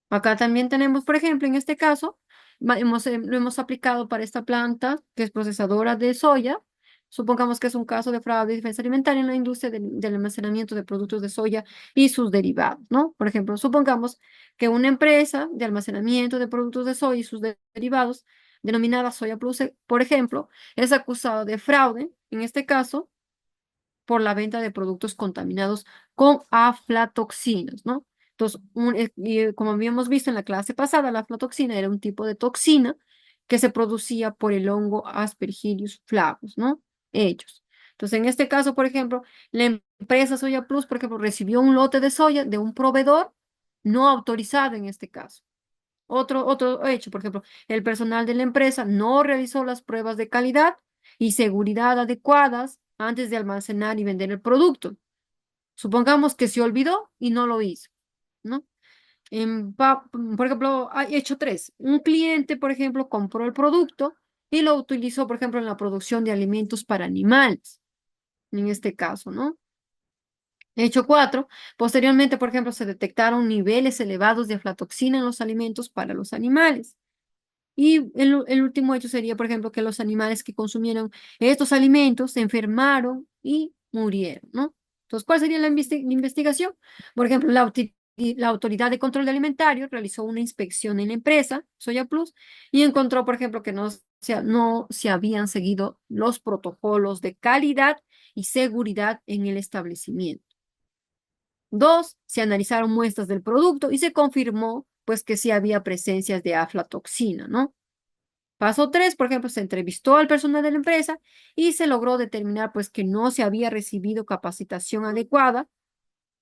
Acá también tenemos, por ejemplo, en este caso, lo hemos aplicado para esta planta que es procesadora de soya. Supongamos que es un caso de fraude de defensa alimentaria en la industria del almacenamiento de productos de soya y sus derivados, ¿no? Por ejemplo, supongamos que una empresa de almacenamiento de productos de soya y sus derivados, denominada Soya Plus, por ejemplo, es acusada de fraude, en este caso, por la venta de productos contaminados con aflatoxinas, ¿no? Entonces, como habíamos visto en la clase pasada, la aflatoxina era un tipo de toxina que se producía por el hongo Aspergillus flavus, ¿no? Ellos. Entonces, en este caso, por ejemplo, la empresa Soya Plus, por ejemplo, recibió un lote de soya de un proveedor no autorizado en este caso. Otro hecho, por ejemplo, el personal de la empresa no realizó las pruebas de calidad y seguridad adecuadas antes de almacenar y vender el producto. Supongamos que se olvidó y no lo hizo, ¿no? Por ejemplo, hay hecho tres. Un cliente, por ejemplo, compró el producto y lo utilizó, por ejemplo, en la producción de alimentos para animales, en este caso, ¿no? Hecho cuatro. Posteriormente, por ejemplo, se detectaron niveles elevados de aflatoxina en los alimentos para los animales. Y el último hecho sería, por ejemplo, que los animales que consumieron estos alimentos se enfermaron y murieron, ¿no? Entonces, ¿cuál sería la investigación? Por ejemplo, la Autoridad de Control Alimentario realizó una inspección en la empresa, Soya Plus, y encontró, por ejemplo, que no se habían seguido los protocolos de calidad y seguridad en el establecimiento. Dos, se analizaron muestras del producto y se confirmó, pues, que sí había presencias de aflatoxina, ¿no? Paso tres, por ejemplo, se entrevistó al personal de la empresa y se logró determinar pues que no se había recibido capacitación adecuada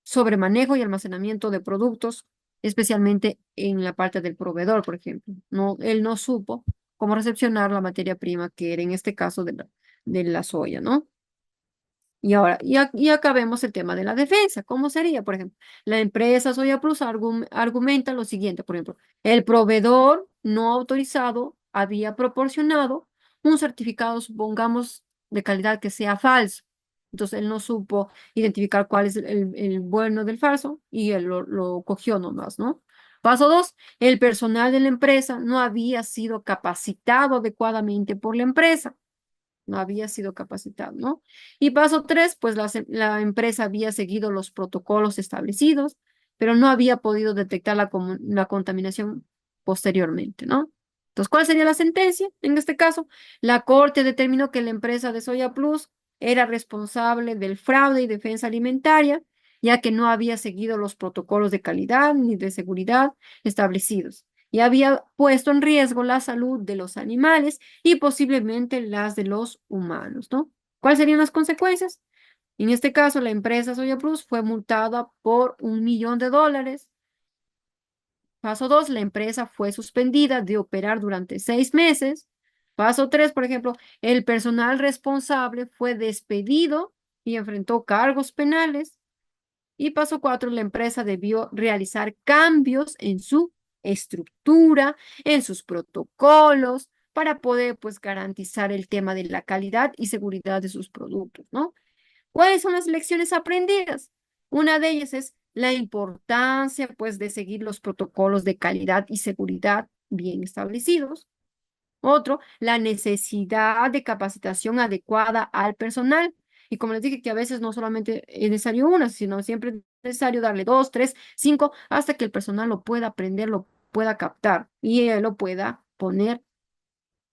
sobre manejo y almacenamiento de productos, especialmente en la parte del proveedor, por ejemplo. No, él no supo cómo recepcionar la materia prima que era en este caso de la soya, ¿no? Y ahora, y acá vemos el tema de la defensa. ¿Cómo sería? Por ejemplo, la empresa Soya Plus argumenta lo siguiente, por ejemplo, el proveedor no autorizado había proporcionado un certificado, supongamos, de calidad que sea falso. Entonces él no supo identificar cuál es el bueno del falso y él lo cogió nomás, ¿no? Paso dos, el personal de la empresa no había sido capacitado adecuadamente por la empresa, no había sido capacitado, ¿no? Y paso tres, pues la empresa había seguido los protocolos establecidos, pero no había podido detectar la contaminación posteriormente, ¿no? Entonces, ¿cuál sería la sentencia? En este caso, la Corte determinó que la empresa de Soya Plus era responsable del fraude y defensa alimentaria, ya que no había seguido los protocolos de calidad ni de seguridad establecidos y había puesto en riesgo la salud de los animales y posiblemente las de los humanos, ¿no? ¿Cuáles serían las consecuencias? En este caso, la empresa Soya Plus fue multada por $1 millón. Paso dos, la empresa fue suspendida de operar durante 6 meses. Paso tres, por ejemplo, el personal responsable fue despedido y enfrentó cargos penales. Y paso cuatro, la empresa debió realizar cambios en su estructura, en sus protocolos, para poder, pues, garantizar el tema de la calidad y seguridad de sus productos, ¿no? ¿Cuáles son las lecciones aprendidas? Una de ellas es la importancia, pues, de seguir los protocolos de calidad y seguridad bien establecidos. Otro, la necesidad de capacitación adecuada al personal. Y como les dije, que a veces no solamente es necesario una, sino siempre es necesario darle dos, tres, cinco, hasta que el personal lo pueda aprender, lo pueda captar y él lo pueda poner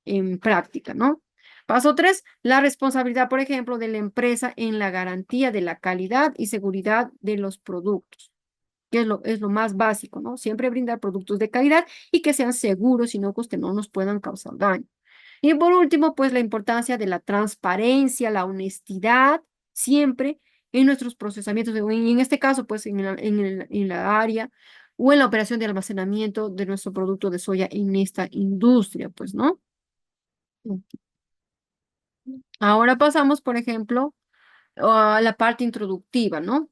en práctica, ¿no? Paso tres, la responsabilidad, por ejemplo, de la empresa en la garantía de la calidad y seguridad de los productos, que es lo más básico, ¿no? Siempre brindar productos de calidad y que sean seguros y no que no nos puedan causar daño. Y por último, pues la importancia de la transparencia, la honestidad, siempre en nuestros procesamientos, en este caso, pues en la área o en la operación de almacenamiento de nuestro producto de soya en esta industria, pues, ¿no? Ahora pasamos, por ejemplo, a la parte introductiva, ¿no?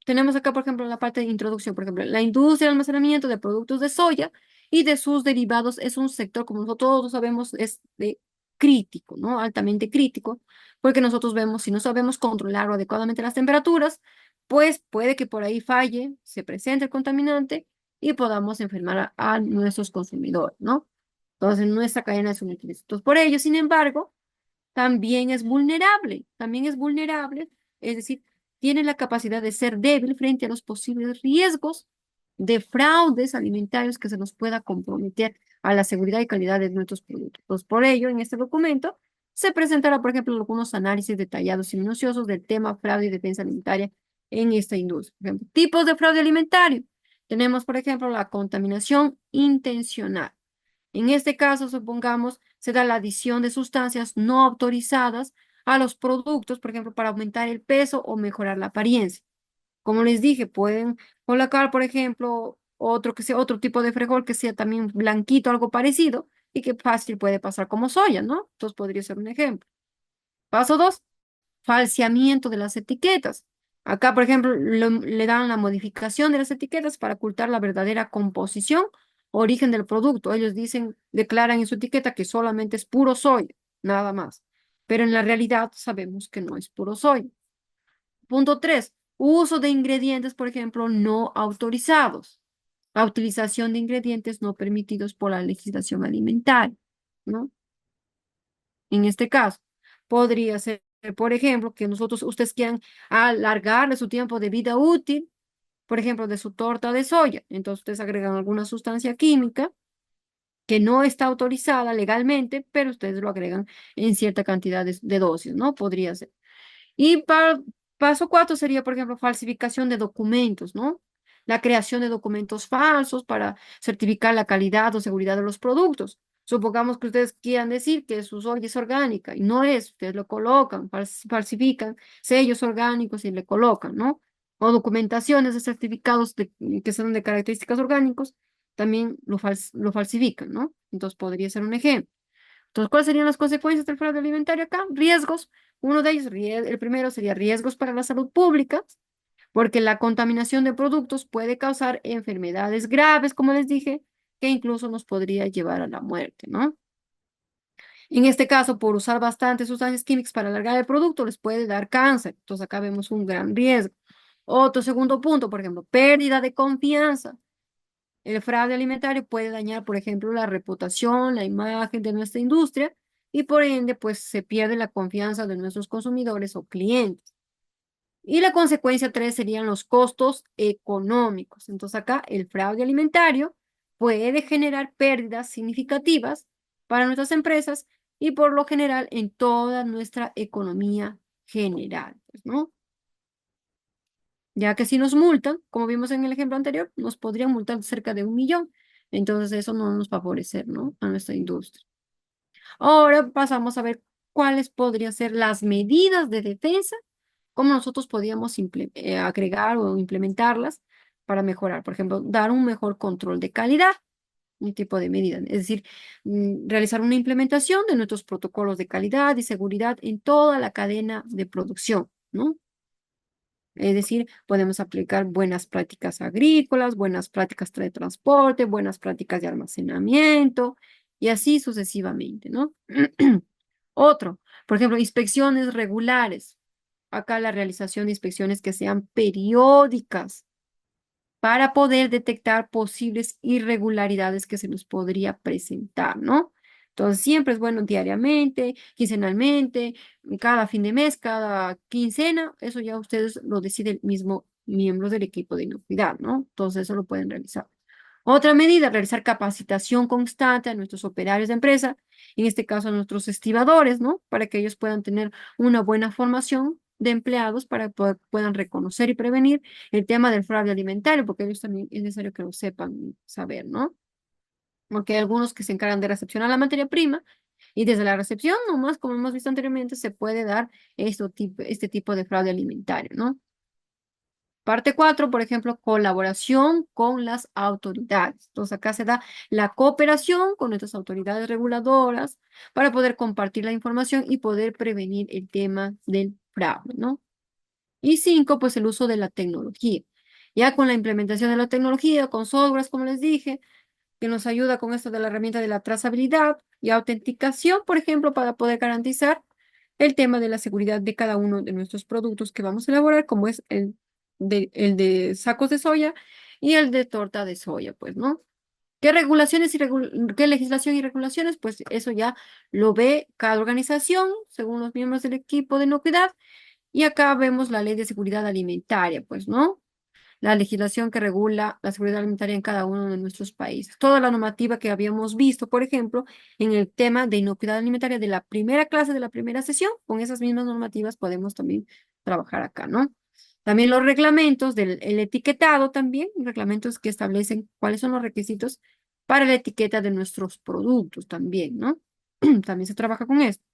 Tenemos acá, por ejemplo, la parte de introducción, por ejemplo, la industria de almacenamiento de productos de soya y de sus derivados es un sector, como nosotros todos sabemos, es de crítico, ¿no? Altamente crítico, porque nosotros vemos, si no sabemos controlar adecuadamente las temperaturas, pues puede que por ahí falle, se presente el contaminante y podamos enfermar a nuestros consumidores, ¿no? Entonces, nuestra cadena de suministro. Entonces, por ello, sin embargo, también es vulnerable, es decir, tiene la capacidad de ser débil frente a los posibles riesgos de fraudes alimentarios que se nos pueda comprometer a la seguridad y calidad de nuestros productos. Pues por ello, en este documento se presentará, por ejemplo, algunos análisis detallados y minuciosos del tema fraude y defensa alimentaria en esta industria. Por ejemplo, tipos de fraude alimentario. Tenemos, por ejemplo, la contaminación intencional. En este caso, supongamos, se da la adición de sustancias no autorizadas a los productos, por ejemplo, para aumentar el peso o mejorar la apariencia. Como les dije, pueden colocar, por ejemplo, otro que sea otro tipo de frijol que sea también blanquito, algo parecido, y que fácil puede pasar como soya, ¿no? Entonces podría ser un ejemplo. Paso dos, falseamiento de las etiquetas. Acá, por ejemplo, le dan la modificación de las etiquetas para ocultar la verdadera composición, origen del producto. Ellos dicen, declaran en su etiqueta que solamente es puro soya, nada más. Pero en la realidad sabemos que no es puro soya. Punto tres, uso de ingredientes, por ejemplo, no autorizados. la utilización de ingredientes no permitidos por la legislación alimentaria, ¿no? En este caso, podría ser, por ejemplo, que ustedes quieran alargarle su tiempo de vida útil, por ejemplo, de su torta de soya. Entonces, ustedes agregan alguna sustancia química que no está autorizada legalmente, pero ustedes lo agregan en cierta cantidad de dosis, ¿no? Podría ser. Y paso cuatro sería, por ejemplo, falsificación de documentos, ¿no? La creación de documentos falsos para certificar la calidad o seguridad de los productos. Supongamos que ustedes quieran decir que su soya es orgánica y no es, ustedes lo colocan, falsifican sellos orgánicos y le colocan, ¿no? O documentaciones de certificados que son de características orgánicos, también lo falsifican, ¿no? Entonces podría ser un ejemplo. Entonces, ¿cuáles serían las consecuencias del fraude alimentario acá? Riesgos. Uno de ellos, el primero sería riesgos para la salud pública, porque la contaminación de productos puede causar enfermedades graves, como les dije, que incluso nos podría llevar a la muerte, ¿no? En este caso, por usar bastantes sustancias químicas para alargar el producto, les puede dar cáncer. Entonces, acá vemos un gran riesgo. Otro segundo punto, por ejemplo, pérdida de confianza. El fraude alimentario puede dañar, por ejemplo, la reputación, la imagen de nuestra industria y por ende, pues se pierde la confianza de nuestros consumidores o clientes. Y la consecuencia tres serían los costos económicos. Entonces acá el fraude alimentario puede generar pérdidas significativas para nuestras empresas y por lo general en toda nuestra economía general, pues, ¿no? Ya que si nos multan, como vimos en el ejemplo anterior, nos podrían multar cerca de 1 millón. Entonces eso no nos va a favorecer, ¿no? A nuestra industria. Ahora pasamos a ver cuáles podrían ser las medidas de defensa, cómo nosotros podríamos agregar o implementarlas para mejorar. Por ejemplo, dar un mejor control de calidad, un tipo de medida. Es decir, realizar una implementación de nuestros protocolos de calidad y seguridad en toda la cadena de producción, ¿no? Es decir, podemos aplicar buenas prácticas agrícolas, buenas prácticas de transporte, buenas prácticas de almacenamiento y así sucesivamente, ¿no? Otro, por ejemplo, inspecciones regulares. Acá la realización de inspecciones que sean periódicas para poder detectar posibles irregularidades que se nos podría presentar, ¿no? Entonces, siempre es bueno diariamente, quincenalmente, cada fin de mes, cada quincena, eso ya ustedes lo decide el mismo miembro del equipo de inocuidad, ¿no? Entonces, eso lo pueden realizar. Otra medida, realizar capacitación constante a nuestros operarios de empresa, en este caso a nuestros estibadores, ¿no? Para que ellos puedan tener una buena formación de empleados para que puedan reconocer y prevenir el tema del fraude alimentario, porque ellos también es necesario que lo sepan saber, ¿no? Porque hay algunos que se encargan de recepcionar la materia prima y desde la recepción, nomás, como hemos visto anteriormente, se puede dar este tipo de fraude alimentario, ¿no? Parte 4, por ejemplo, colaboración con las autoridades. Entonces, acá se da la cooperación con nuestras autoridades reguladoras para poder compartir la información y poder prevenir el tema del fraude, ¿no? Y 5, pues el uso de la tecnología. Ya con la implementación de la tecnología, con softwares, como les dije, que nos ayuda con esto de la herramienta de la trazabilidad y autenticación, por ejemplo, para poder garantizar el tema de la seguridad de cada uno de nuestros productos que vamos a elaborar, como es el de sacos de soya y el de torta de soya, pues, ¿no? ¿Qué regulaciones y qué legislación y regulaciones? Pues eso ya lo ve cada organización según los miembros del equipo de inocuidad. Y acá vemos la ley de seguridad alimentaria, pues, ¿no? La legislación que regula la seguridad alimentaria en cada uno de nuestros países. Toda la normativa que habíamos visto, por ejemplo, en el tema de inocuidad alimentaria de la primera clase de la primera sesión, con esas mismas normativas podemos también trabajar acá, ¿no? También los reglamentos del el etiquetado también, reglamentos que establecen cuáles son los requisitos para la etiqueta de nuestros productos también, ¿no? También se trabaja con esto.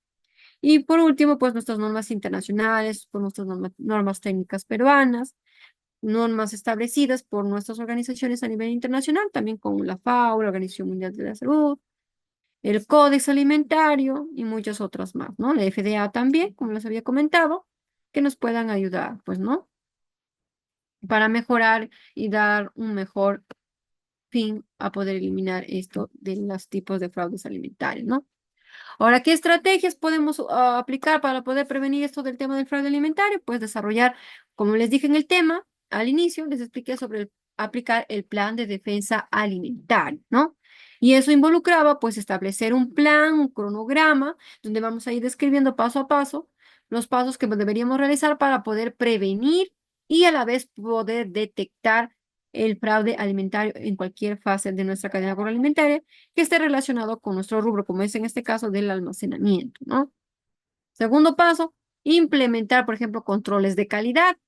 Y por último, pues nuestras normas internacionales, con nuestras normas técnicas peruanas, normas establecidas por nuestras organizaciones a nivel internacional, también con la FAO, la Organización Mundial de la Salud, el Códex Alimentario y muchas otras más, ¿no? La FDA también, como les había comentado, que nos puedan ayudar, pues, ¿no? Para mejorar y dar un mejor fin a poder eliminar esto de los tipos de fraudes alimentarios, ¿no? Ahora, ¿qué estrategias podemos aplicar para poder prevenir esto del tema del fraude alimentario? Pues desarrollar, como les dije en el tema, al inicio les expliqué sobre aplicar el plan de defensa alimentaria, ¿no? Y eso involucraba pues establecer un plan, un cronograma, donde vamos a ir describiendo paso a paso los pasos que deberíamos realizar para poder prevenir y a la vez poder detectar el fraude alimentario en cualquier fase de nuestra cadena agroalimentaria que esté relacionado con nuestro rubro, como es en este caso del almacenamiento, ¿no? Segundo paso, implementar, por ejemplo, controles de calidad.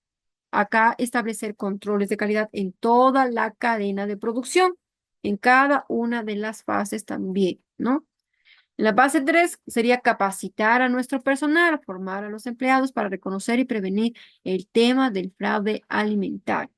Acá establecer controles de calidad en toda la cadena de producción, en cada una de las fases también, ¿no? En la fase 3 sería capacitar a nuestro personal, formar a los empleados para reconocer y prevenir el tema del fraude alimentario.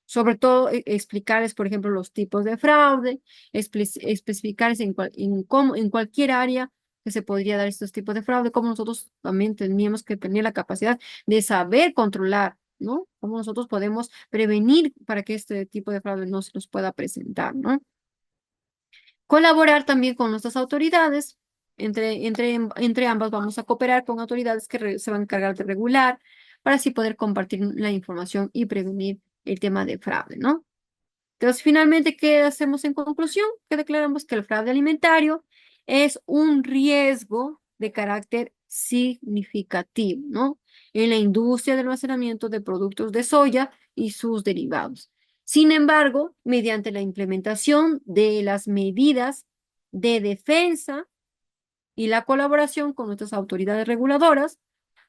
Sobre todo, explicarles, por ejemplo, los tipos de fraude, especificarles en cualquier área que se podría dar estos tipos de fraude, cómo nosotros también teníamos que tener la capacidad de saber controlar, ¿no? Cómo nosotros podemos prevenir para que este tipo de fraude no se nos pueda presentar, ¿no? Colaborar también con nuestras autoridades. Entre ambas vamos a cooperar con autoridades que se van a encargar de regular para así poder compartir la información y prevenir el tema de fraude, ¿no? Entonces, finalmente, ¿qué hacemos en conclusión? Que declaramos que el fraude alimentario es un riesgo de carácter significativo, ¿no? En la industria de almacenamiento de productos de soya y sus derivados. Sin embargo, mediante la implementación de las medidas de defensa y la colaboración con nuestras autoridades reguladoras,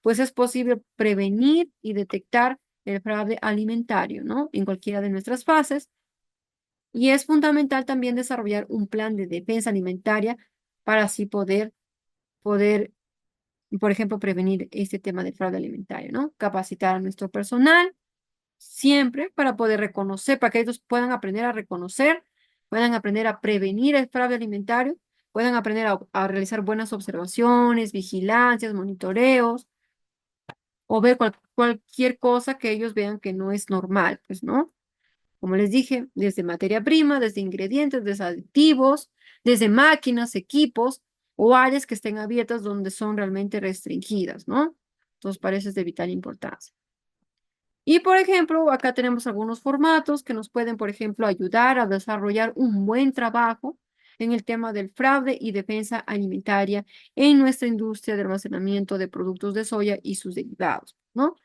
pues es posible prevenir y detectar el fraude alimentario, ¿no? En cualquiera de nuestras fases y es fundamental también desarrollar un plan de defensa alimentaria para así poder, por ejemplo, prevenir este tema del fraude alimentario, ¿no? Capacitar a nuestro personal siempre para poder reconocer, para que ellos puedan aprender a reconocer, puedan aprender a prevenir el fraude alimentario, puedan aprender a realizar buenas observaciones, vigilancias, monitoreos o ver cualquier cosa que ellos vean que no es normal, pues, ¿no? Como les dije, desde materia prima, desde ingredientes, desde aditivos, desde máquinas, equipos o áreas que estén abiertas donde son realmente restringidas, ¿no? Entonces, para eso es de vital importancia. Y, por ejemplo, acá tenemos algunos formatos que nos pueden, por ejemplo, ayudar a desarrollar un buen trabajo en el tema del fraude y defensa alimentaria en nuestra industria de almacenamiento de productos de soya y sus derivados, ¿no?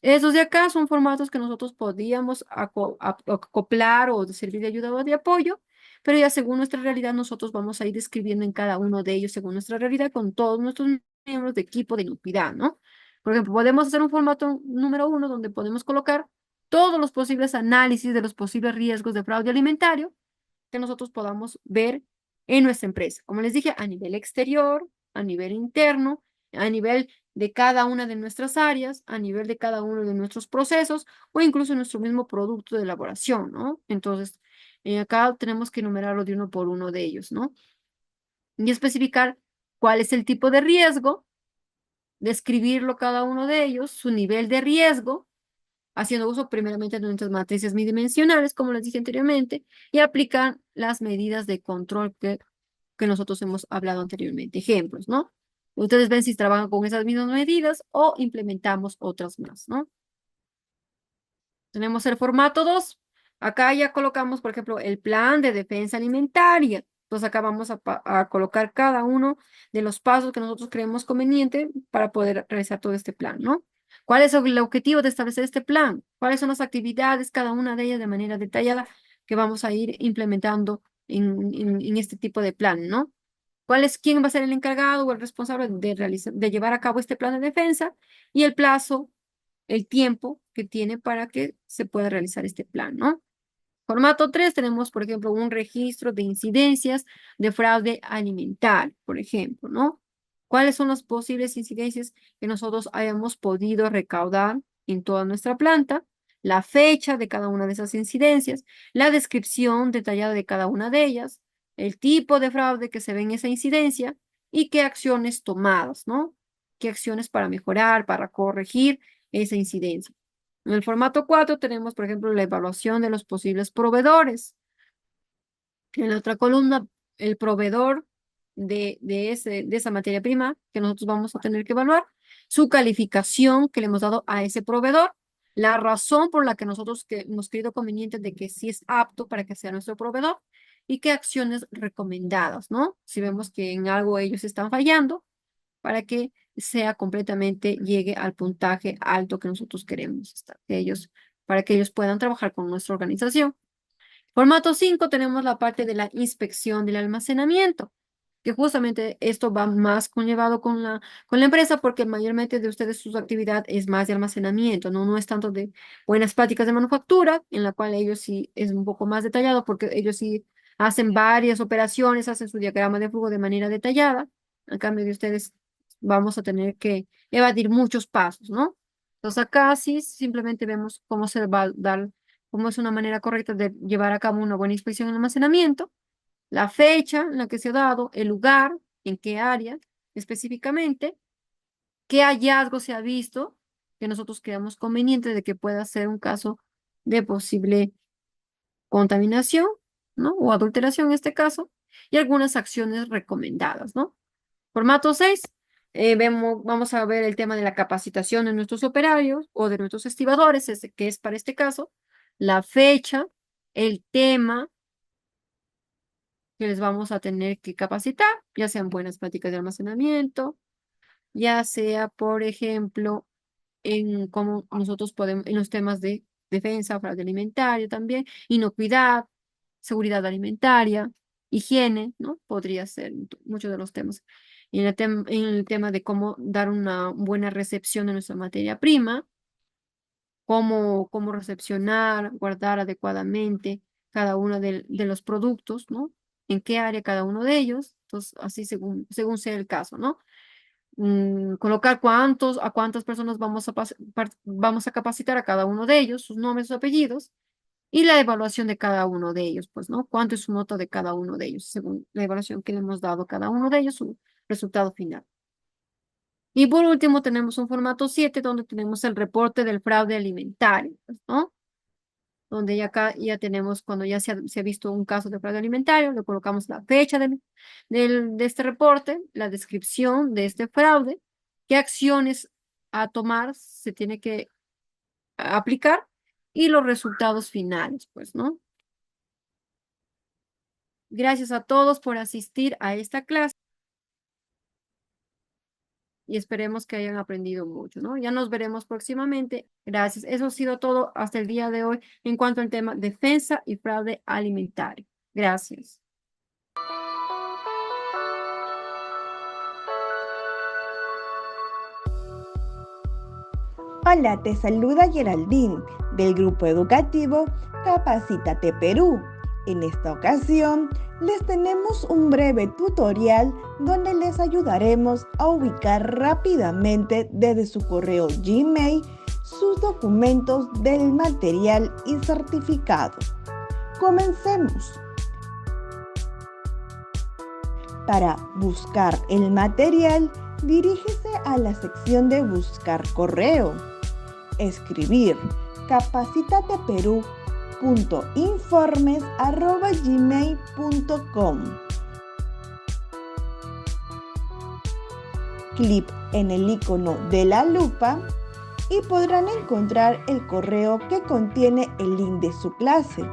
Esos de acá son formatos que nosotros podíamos acoplar o servir de ayuda o de apoyo, pero ya según nuestra realidad nosotros vamos a ir escribiendo en cada uno de ellos según nuestra realidad con todos nuestros miembros de equipo de inocuidad, ¿no? Por ejemplo, podemos hacer un formato número 1 donde podemos colocar todos los posibles análisis de los posibles riesgos de fraude alimentario que nosotros podamos ver en nuestra empresa. Como les dije, a nivel exterior, a nivel interno, a nivel de cada una de nuestras áreas, a nivel de cada uno de nuestros procesos o incluso nuestro mismo producto de elaboración, ¿no? Entonces, acá tenemos que enumerarlo de uno por uno de ellos, ¿no? Y especificar cuál es el tipo de riesgo, describirlo cada uno de ellos, su nivel de riesgo, haciendo uso primeramente de nuestras matrices bidimensionales, como les dije anteriormente, y aplicar las medidas de control que nosotros hemos hablado anteriormente. Ejemplos, ¿no? Ustedes ven si trabajan con esas mismas medidas o implementamos otras más, ¿no? Tenemos el formato 2. Acá ya colocamos, por ejemplo, el plan de defensa alimentaria. Entonces acá vamos a colocar cada uno de los pasos que nosotros creemos conveniente para poder realizar todo este plan, ¿no? ¿Cuál es el objetivo de establecer este plan? ¿Cuáles son las actividades, cada una de ellas de manera detallada, que vamos a ir implementando en este tipo de plan, ¿no? ¿Quién va a ser el encargado o el responsable de llevar a cabo este plan de defensa? Y el plazo, el tiempo que tiene para que se pueda realizar este plan, ¿no? Formato 3 tenemos, por ejemplo, un registro de incidencias de fraude alimentario, por ejemplo, ¿no? ¿Cuáles son las posibles incidencias que nosotros hayamos podido recaudar en toda nuestra planta? La fecha de cada una de esas incidencias, la descripción detallada de cada una de ellas, el tipo de fraude que se ve en esa incidencia y qué acciones tomadas, ¿no? ¿Qué acciones para mejorar, para corregir esa incidencia? En el formato 4 tenemos, por ejemplo, la evaluación de los posibles proveedores. En la otra columna, el proveedor de esa materia prima que nosotros vamos a tener que evaluar, su calificación que le hemos dado a ese proveedor, la razón por la que nosotros hemos creído conveniente de que sí es apto para que sea nuestro proveedor y qué acciones recomendadas, ¿no? Si vemos que en algo ellos están fallando, para que sea completamente, llegue al puntaje alto que nosotros queremos, para que ellos puedan trabajar con nuestra organización. Formato 5 tenemos la parte de la inspección del almacenamiento, que justamente esto va más conllevado con la empresa porque mayormente de ustedes su actividad es más de almacenamiento, ¿no? No es tanto de buenas prácticas de manufactura, en la cual ellos sí es un poco más detallado porque ellos sí hacen varias operaciones, hacen su diagrama de flujo de manera detallada. En cambio de ustedes vamos a tener que evadir muchos pasos, ¿no? Entonces acá sí simplemente vemos cómo se va a dar, cómo es una manera correcta de llevar a cabo una buena inspección en almacenamiento, la fecha en la que se ha dado, el lugar, en qué área específicamente, qué hallazgo se ha visto que nosotros creamos conveniente de que pueda ser un caso de posible contaminación, ¿no? O adulteración en este caso, y algunas acciones recomendadas, ¿no? Formato 6, vamos a ver el tema de la capacitación de nuestros operarios o de nuestros estibadores, que es para este caso, la fecha, el tema que les vamos a tener que capacitar, ya sean buenas prácticas de almacenamiento, ya sea, por ejemplo, en cómo nosotros podemos, en los temas de defensa, fraude alimentario también, inocuidad, seguridad alimentaria, higiene, ¿no? Podría ser muchos de los temas. Y en el tema de cómo dar una buena recepción de nuestra materia prima, cómo recepcionar, guardar adecuadamente cada uno de los productos, ¿no? En qué área cada uno de ellos. Entonces, así según sea el caso, ¿no? Colocar a cuántas personas vamos a capacitar a cada uno de ellos, sus nombres, sus apellidos, y la evaluación de cada uno de ellos, pues, ¿no? ¿Cuánto es su nota de cada uno de ellos, según la evaluación que le hemos dado a cada uno de ellos, su resultado final? Y por último, tenemos un formato 7 donde tenemos el reporte del fraude alimentario, pues, ¿no? Donde ya acá ya tenemos, cuando ya se ha visto un caso de fraude alimentario, le colocamos la fecha de este reporte, la descripción de este fraude, qué acciones a tomar se tiene que aplicar y los resultados finales, pues, ¿no? Gracias a todos por asistir a esta clase y esperemos que hayan aprendido mucho, ¿no? Ya nos veremos próximamente. Gracias. Eso ha sido todo hasta el día de hoy en cuanto al tema defensa y fraude alimentario. Gracias. Hola, te saluda Geraldine del grupo educativo Capacítate Perú. En esta ocasión les tenemos un breve tutorial donde les ayudaremos a ubicar rápidamente desde su correo Gmail sus documentos del material y certificado. Comencemos. Para buscar el material, dirígese a la sección de Buscar correo. Escribir capacitateperú.informes@gmail.com. Clic en el icono de la lupa y podrán encontrar el correo que contiene el link de su clase.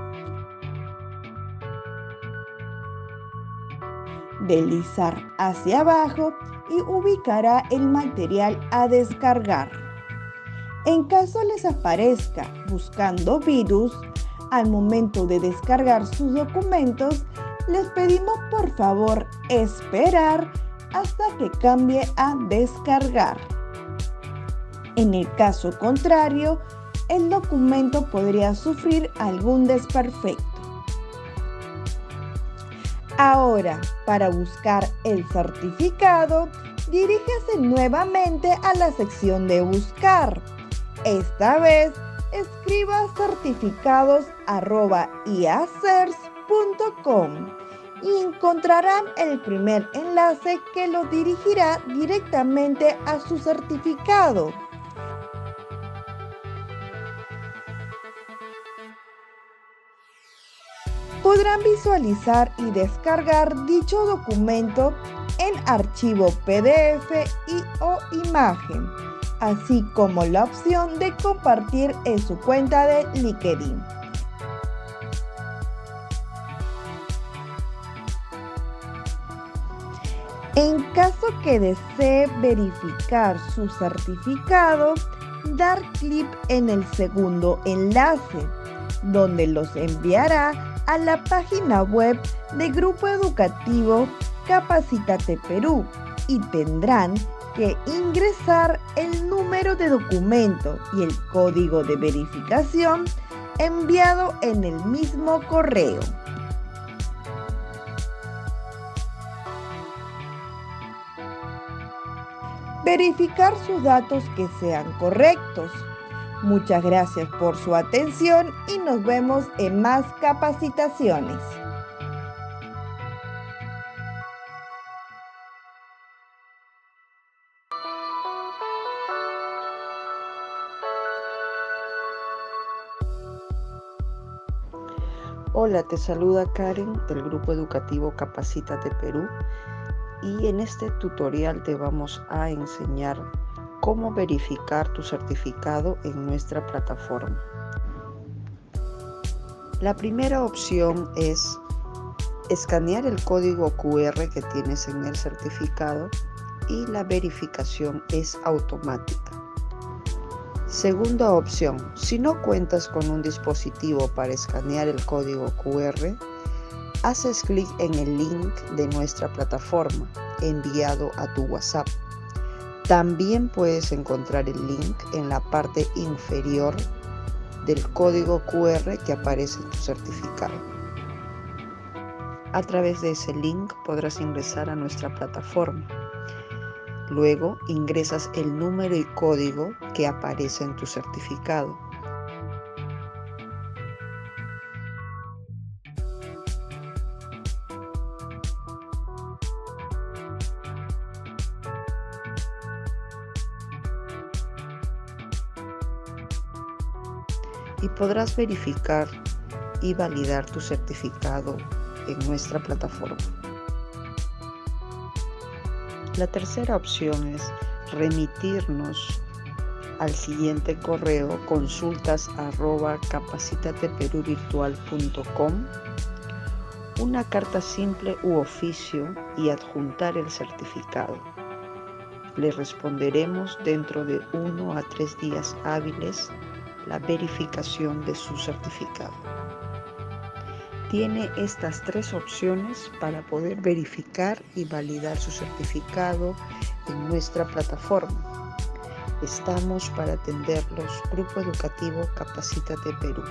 Deslizar hacia abajo y ubicará el material a descargar. En caso les aparezca buscando virus, al momento de descargar sus documentos, les pedimos por favor esperar hasta que cambie a descargar. En el caso contrario, el documento podría sufrir algún desperfecto. Ahora, para buscar el certificado, dirígese nuevamente a la sección de Buscar. Esta vez, escriba certificados@iacers.com y encontrarán el primer enlace que los dirigirá directamente a su certificado. Podrán visualizar y descargar dicho documento en archivo PDF o imagen. así como la opción de compartir en su cuenta de LinkedIn. En caso que desee verificar su certificado, dar clic en el segundo enlace, donde los enviará a la página web del Grupo Educativo Capacítate Perú y tendrán que ingresar el número de documento y el código de verificación enviado en el mismo correo. Verificar sus datos que sean correctos. Muchas gracias por su atención y nos vemos en más capacitaciones. Hola, te saluda Karen del Grupo Educativo Capacítate Perú y en este tutorial te vamos a enseñar cómo verificar tu certificado en nuestra plataforma. La primera opción es escanear el código QR que tienes en el certificado y la verificación es automática. Segunda opción, si no cuentas con un dispositivo para escanear el código QR, haces clic en el link de nuestra plataforma enviado a tu WhatsApp. También puedes encontrar el link en la parte inferior del código QR que aparece en tu certificado. A través de ese link podrás ingresar a nuestra plataforma. Luego ingresas el número y código que aparece en tu certificado. Y podrás verificar y validar tu certificado en nuestra plataforma. La tercera opción es remitirnos al siguiente correo consultas@capacitateperuvirtual.com una carta simple u oficio y adjuntar el certificado. Le responderemos dentro de 1 a 3 días hábiles la verificación de su certificado. Tiene estas 3 opciones para poder verificar y validar su certificado en nuestra plataforma. Estamos para atenderlos. Grupo Educativo Capacítate Perú.